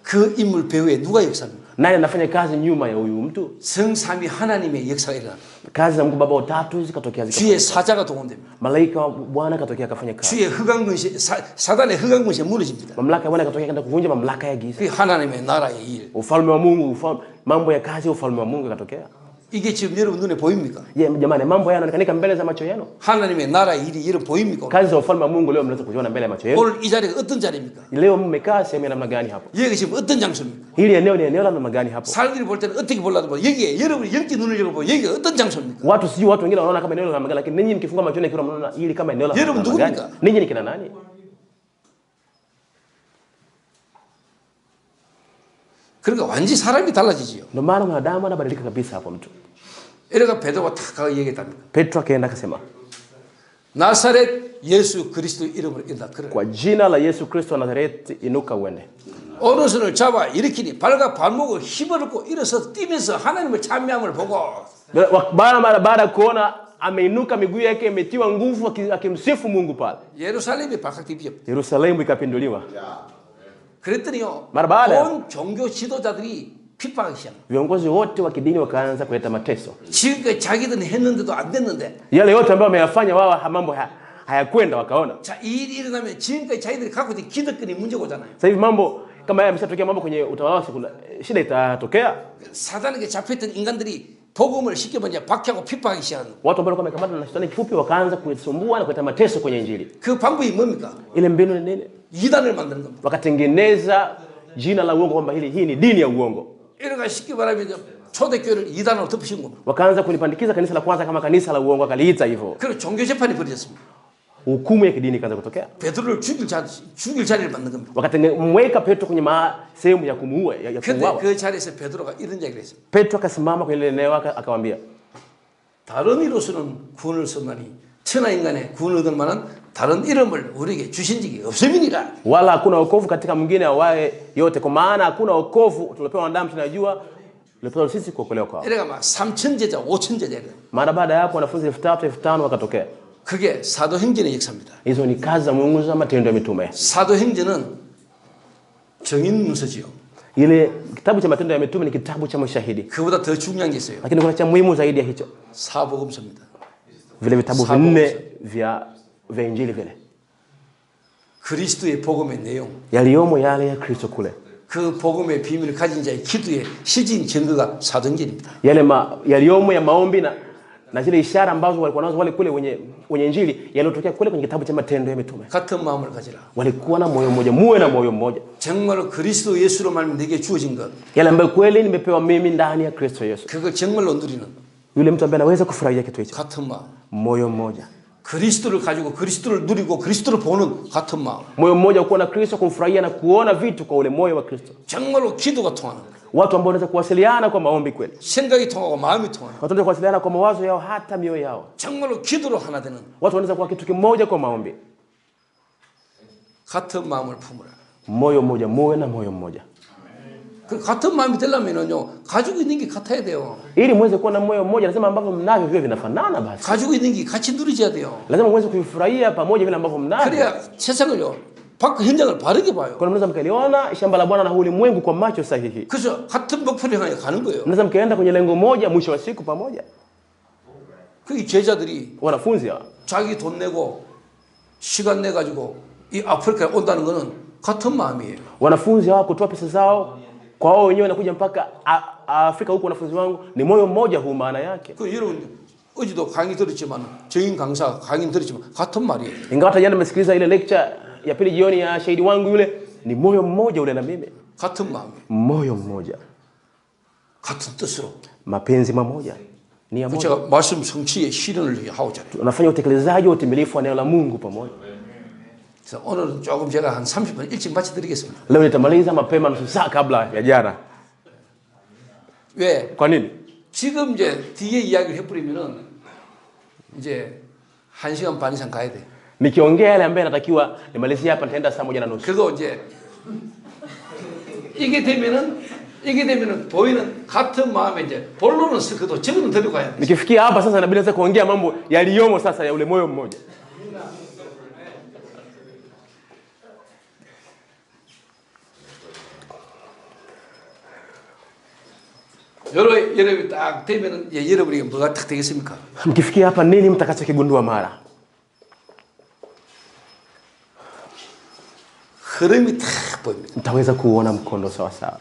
그 인물 배후에 누가 역사합니까? Nani anafanya kazi nyuma ya huyu mtu? 성삼위 하나님의 역사가 일어납니다. Kazi za Mungu Baba utatu zikatokea 주의 사자가 동원됩니다. Malaika wa Bwana katokea akafanya kazi. 주의 흑암근시 사단의 흑암근시 무너집니다. Mamlaka ya Bwana katokea kwenda kuvunja mamlaka ya giza. 그 하나님의 나라의 일. Ufalme wa Mungu, mambo ya kazi ya ufalme wa Mungu katokea. 이게 지금 여러분 눈에 보입니까? Jamani, mambo haya yanaonekana mbele za macho yenu. 하나님의 나라의 일이 여러분 보입니까? Kazi za ufalme wa Mungu leo mnaweza kuziona mbele ya macho yenu. 오늘 이 자리가 어떤 자리입니까? Leo mmekaa sehemu ya namna gani hapo? 여기 지금 어떤 장소입니까? Hili eneo ni eneo la namna gani hapo? 사람들이 볼 때는 어떻게 보려도 뭐 여기에 여러분이 영적 눈을 열어보면 여기가 어떤 장소입니까? Watu sijui watu wengine wanaona kama eneo la namna gani, lakini ninyi mkifunga macho yenu mnaona hili kama eneo la 여러분 namna gani? 누굽니까? Ninyi ni kina nani? 그러니까 완전히 사람이 달라지지요. Ndio maana mwanadamu anabadilika kabisa hapo mtu. 이래가 베드로가 탁 가서 얘기했답니다. Petro akaenda akasema, 나사렛 예수 그리스도 이름으로 일어나 그래. kwa jina la Yesu Kristo wa Nazareti inuka uende. 오른손을 잡아 일으키니 발과 발목을 힘어렵고 일어서 뛰면서 하나님을 찬미함을 보고 Baada ya kuona ameinuka miguu yake imetiwa nguvu akimsifu Mungu pale. 예루살렘이 발칵 뒤집혀. Yerusalemu ikapinduliwa. 그랬더니요. Mara baada 온 종교 지도자들이 핍박하기 시작. viongozi wote wa kidini wakaanza kuleta mateso. 지금까지 자기들은 했는데도 안 됐는데. Yale yote ambayo wameyafanya wao mambo hayakwenda wakaona. 자, 이 일이 일어나면 지금까지 자기들이 갖고 있는 기득권이 문제가 오잖아요. Sasa hivi mambo kama haya yameshatokea, mambo kwenye utawala wao kuna shida itatokea. 사단에게 잡혔던 인간들이 복음을 쉽게 뭐냐 박해하고 핍박하기 시작하는. Watu ambao wamekamatwa na shetani kifupi wakaanza kusumbua na kuleta mateso kwenye injili. 그 방법이 뭡니까? Ile mbinu ni nini? 이단을 만드는 겁니다. Wakatengeneza jina la uongo kwamba hii ni dini ya uongo. 이래가 쉽게 말하면 초대교회를 이단으로 덮으신 겁니다. Wakaanza kulipandikiza kanisa la kwanza kama kanisa la uongo, akaliita hivyo. 그리고 종교 재판이 벌어졌습니다. Hukumu ya kidini ikaanza kutokea. 베드로를 죽일 자리를 만든 겁니다. Wakatengemweka Petro kwenye sehemu ya kumuua, ya 근데 kuuawa. 그 자리에서 베드로가 이런 얘기를 했어요. Petro akasimama kwenye eneo akawaambia, 다른 이로서는 구원을 얻나니 천하 인간의 구원을 얻을 만한 다른 이름을 우리에게 주신 적이 없음이니라. wala hakuna wokovu katika mwingine awaye yote, kwa maana hakuna wokovu tuliopewa wanadamu tunajua tuliopewa sisi kuokolewa kwao. 이래가 막 3천 제자, 5천 제자. Mara baada ya hapo wanafunzi 3000 5000 wakatokea. 그게 사도행전의 역사입니다. Hizo ni kazi za Mungu za matendo ya mitume. 사도행전은 증인 문서지요. Ile kitabu cha Matendo ya Mitume ni kitabu cha mashahidi. 그보다 더 중요한 게 있어요. Lakini kuna cha muhimu zaidi ya hicho. 사복음서입니다. Vile vitabu vinne vya Injili vile. 그리스도의 복음의 내용. Yaliyomo yale ya Kristo kule. 그 복음의 비밀을 가진 자의 기도의 실질적인 증거가 사도인전입니다. Yaliyomo ya maombi na zile ishara ambazo walikuwa nazo wale kule wenye Injili yaliyotokea kule kwenye kitabu cha Matendo ya Mitume. 같은 마음을 가지라. Walikuwa na moyo mmoja, muwe na moyo mmoja. 정말로 그리스도 예수로 말미암아 내게 주어진 것. Yale ambayo kweli nimepewa mimi ndani ya Kristo Yesu. 그걸 정말로 누리는. Yule mtu ambaye anaweza kufurahia kitu hicho. 같은 마음. Moyo mmoja. 그리스도를 가지고 그리스도를 누리고 그리스도를 보는 같은 마음. Moyo mmoja kuwa na Kristo, kumfurahia na kuona vitu kwa ule moyo wa Kristo. 정말로 기도가 통하는. Watu ambao wanaweza kuwasiliana kwa maombi kweli. 생각이 통하고 마음이 통하는. Watu wanaweza kuwasiliana kwa mawazo yao hata mioyo yao. 정말로 기도로 하나 되는. Watu wanaweza kuwa kitu kimoja kwa maombi. 같은 마음을 품으라. Moyo mmoja, muwe na moyo mmoja. 그 같은 마음이 되려면요 가지고 있는 게 같아야 돼요. Ili muweze kuwa na moyo mmoja, lazima ambavyo mnavyo viwe vinafanana basi. 가지고 있는 게 같이 누리져야 돼요. Lazima muweze kuifurahia pamoja vile ambavyo mnavyo. 그래야 세상을요 밖 현장을 바르게 봐요. Kwa mnaweza mkaliona shamba la Bwana na ulimwengu kwa macho sahihi. 그래서 같은 목표를 향해 가는 거예요. Mnaweza mkaenda kwenye lengo moja mwisho wa siku pamoja. 그 제자들이 Wanafunzi hao 자기 돈 내고 시간 내 가지고 이 아프리카에 온다는 거는 같은 마음이에요. wanafunzi hao kutoa pesa zao kwa wao wenyewe na kuja mpaka Afrika huko, wanafunzi wangu, ni moyo mmoja huu maana yake. 그 여러분 어제도 강의 들었지만 정인 강사 강의 들었지만 같은 말이에요. Ingawa hata jana nimesikiliza ile lecture ya pili jioni ya shahidi wangu yule, ni moyo mmoja ule na mimi. 같은 마음이에요. Moyo mmoja. 같은 뜻으로. Mapenzi mamoja. Nia moja. 제가 말씀 성취의 실현을 하고자 해요. Tunafanya utekelezaji wa utimilifu wa neno la Mungu pamoja. 그래서 오늘은 조금 제가 한 30분 일찍 마치 드리겠습니다. Leo nitamaliza mapema nusu saa kabla ya jana. 왜? Kwa nini? 지금 이제 뒤에 이야기를 해버리면은 이제 1시간 반 이상 가야 돼. Nikiongea yale ambaye natakiwa nimalizie hapa nitaenda saa 1:30. 그래도 이제 이게 되면은 보이는 같은 마음에 이제 본론은 그도 적어는 들고 가야 돼. Nikifikia hapa sasa inabidi sasa kuongea mambo yaliyomo sasa ya ule moyo mmoja. 여러분이 딱 되면은 여러분에게 뭐가 딱 되겠습니까? Mkifikia hapa nini mtakachokigundua mara? 흐름이 딱 보입니다. Mtaweza kuona mkondo sawa sawa.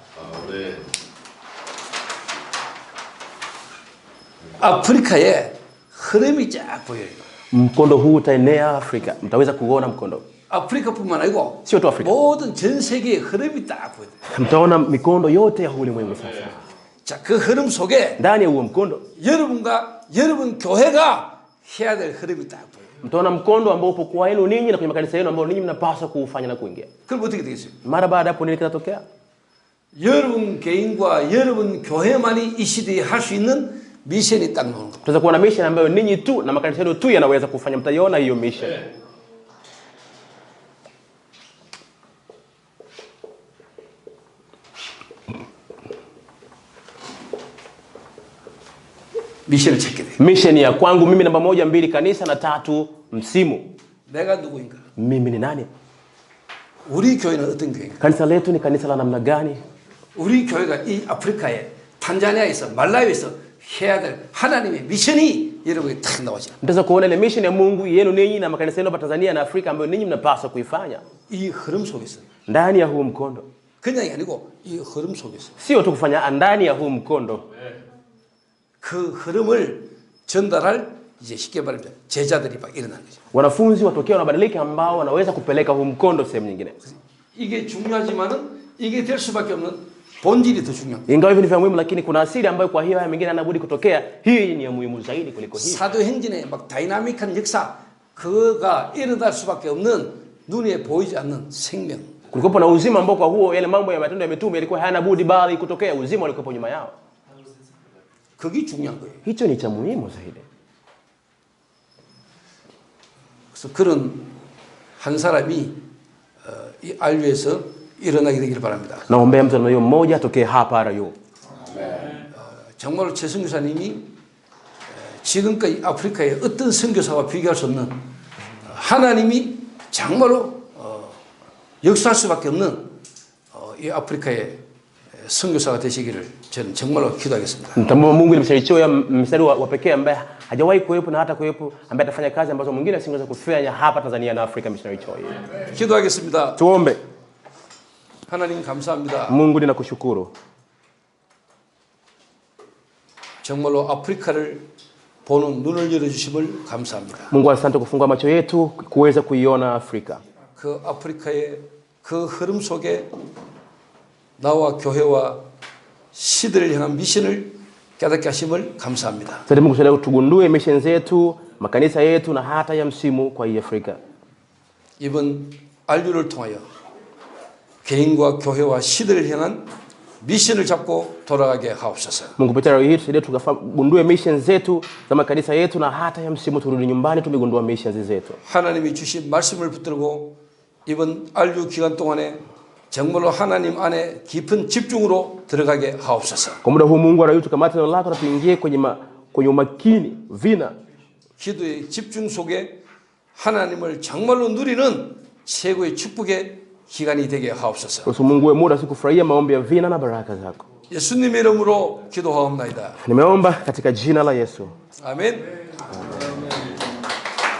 아프리카에 흐름이 쫙 보여요. Mkondo huu utaenea Afrika. Mtaweza kuona mkondo. 아프리카뿐만 아니고 Sio tu Afrika. 모든 전 세계의 흐름이 딱 보여요. Mtaona mikondo yote ya ulimwengu sasa. 자, 그 흐름 속에 Ndani ya huo mkondo 여러분과 여러분 교회가 해야 될 흐름이 딱 보여요. mtaona mkondo ambao upo kwa yenu ninyi na kwenye makanisa yenu ambao ninyi mnapaswa kuufanya na kuingia. 그럼 어떻게 되겠어요? Mara baada hapo nini kitatokea? 여러분 개인과 여러분 교회만이 이 시대에 할 수 있는 미션이 딱 나오는 겁니다. Tutaweza kuwa na mission ambayo ninyi tu na makanisa yenu tu yanaweza kufanya. Mtaiona hiyo mission. 미션을 찾게 돼요. Mission ya kwangu mimi namba 1, 2 kanisa na 3 msimu. 내가 누구인가? Mimi ni nani? 우리 교회는 어떤 교회인가? Kanisa letu ni kanisa la namna gani? 우리 교회가 이 아프리카에 탄자니아에서 말라위에서 해야 될 하나님의 미션이 여러분에게 탁 나오죠. Mtaweza kuona ile mission ya Mungu yenu ninyi na makanisa yenu hapa Tanzania na Afrika ambayo ninyi mnapaswa kuifanya. 이 흐름 속에서 Ndani ya huu mkondo. 그냥이 아니고 이 흐름 속에서 Sio tu kufanya ndani ya huu mkondo. 그 흐름을 전달할 이제 쉽게 말하면 제자들이 막 일어나는 거죠. Wanafunzi watokea wanabadilika ambao wanaweza kupeleka huu mkondo sehemu nyingine. 이게 중요하지만은 이게 될 수밖에 없는 본질이 더 중요합니다. Ingawa hivi ni vya muhimu, lakini kuna asili ambayo kwa hiyo haya mengine yanabudi kutokea. Hii ni ya muhimu zaidi kuliko hii. 사도행전의 막 다이나믹한 역사 그거가 일어날 수밖에 없는 눈에 보이지 않는 생명. Kulikuwa na uzima ambao kwa huo yale mambo ya matendo ya mitume yalikuwa hayana budi bali kutokea, uzima ulikuwa nyuma yao. 그게 중요한 거예요. Hicho ni cha muhimu zaidi. 그래서 그런 한 사람이 이 알류에서 일어나게 되기를 바랍니다. Naombea mtu huyo mmoja atokee hapa Rayu. 정말로 최 선교사님이 지금까지 아프리카의 어떤 선교사와 비교할 수 없는 하나님이 정말로 역사할 수밖에 없는 이 아프리카의 선교사가 되시기를 저는 정말로 기도하겠습니다. Mtambua Mungu ni msharikiwa mstari wa pekee ambaye hajawahi kuwepo na hata kuwepo ambaye atafanya kazi ambazo mwingine asingeweza kufanya hapa Tanzania na Afrika Missionary Church. 기도하겠습니다. Tuombe. 하나님 감사합니다. Mungu ninakushukuru. 정말로 아프리카를 보는 눈을 열어주심을 감사합니다. Mungu asante kufungua macho yetu kuweza kuiona Afrika. 그 아프리카의 그 흐름 속에 나와 교회와 시대를 향한 미션을 깨닫게 하심을 감사합니다. Asante Mungu sasa tugundue mission zetu, makanisa yetu na hata ya msimu kwa hii Afrika. 이번 RU를 통하여 개인과 교회와 시대를 향한 미션을 잡고 돌아가게 하옵소서. Mungu kupitia leo hii tusaidie tukagundue mission zetu za makanisa yetu na hata ya msimu turudi nyumbani tumegundua missions zetu. 하나님이 주신 말씀을 붙들고 이번 RU 기간 동안에 정말로 하나님 안에 깊은 집중으로 들어가게 하옵소서. Kwa muda huu Mungu anayu tukamate neno lako na tuingie kwenye umakini vina. 기도의 집중 속에 하나님을 정말로 누리는 최고의 축복의 기간이 되게 하옵소서. Kwa Mungu wewe muda sikufurahia maombi ya vina na baraka zako. 예수님의 이름으로 기도하옵나이다. Nimeomba katika jina la Yesu. 아멘.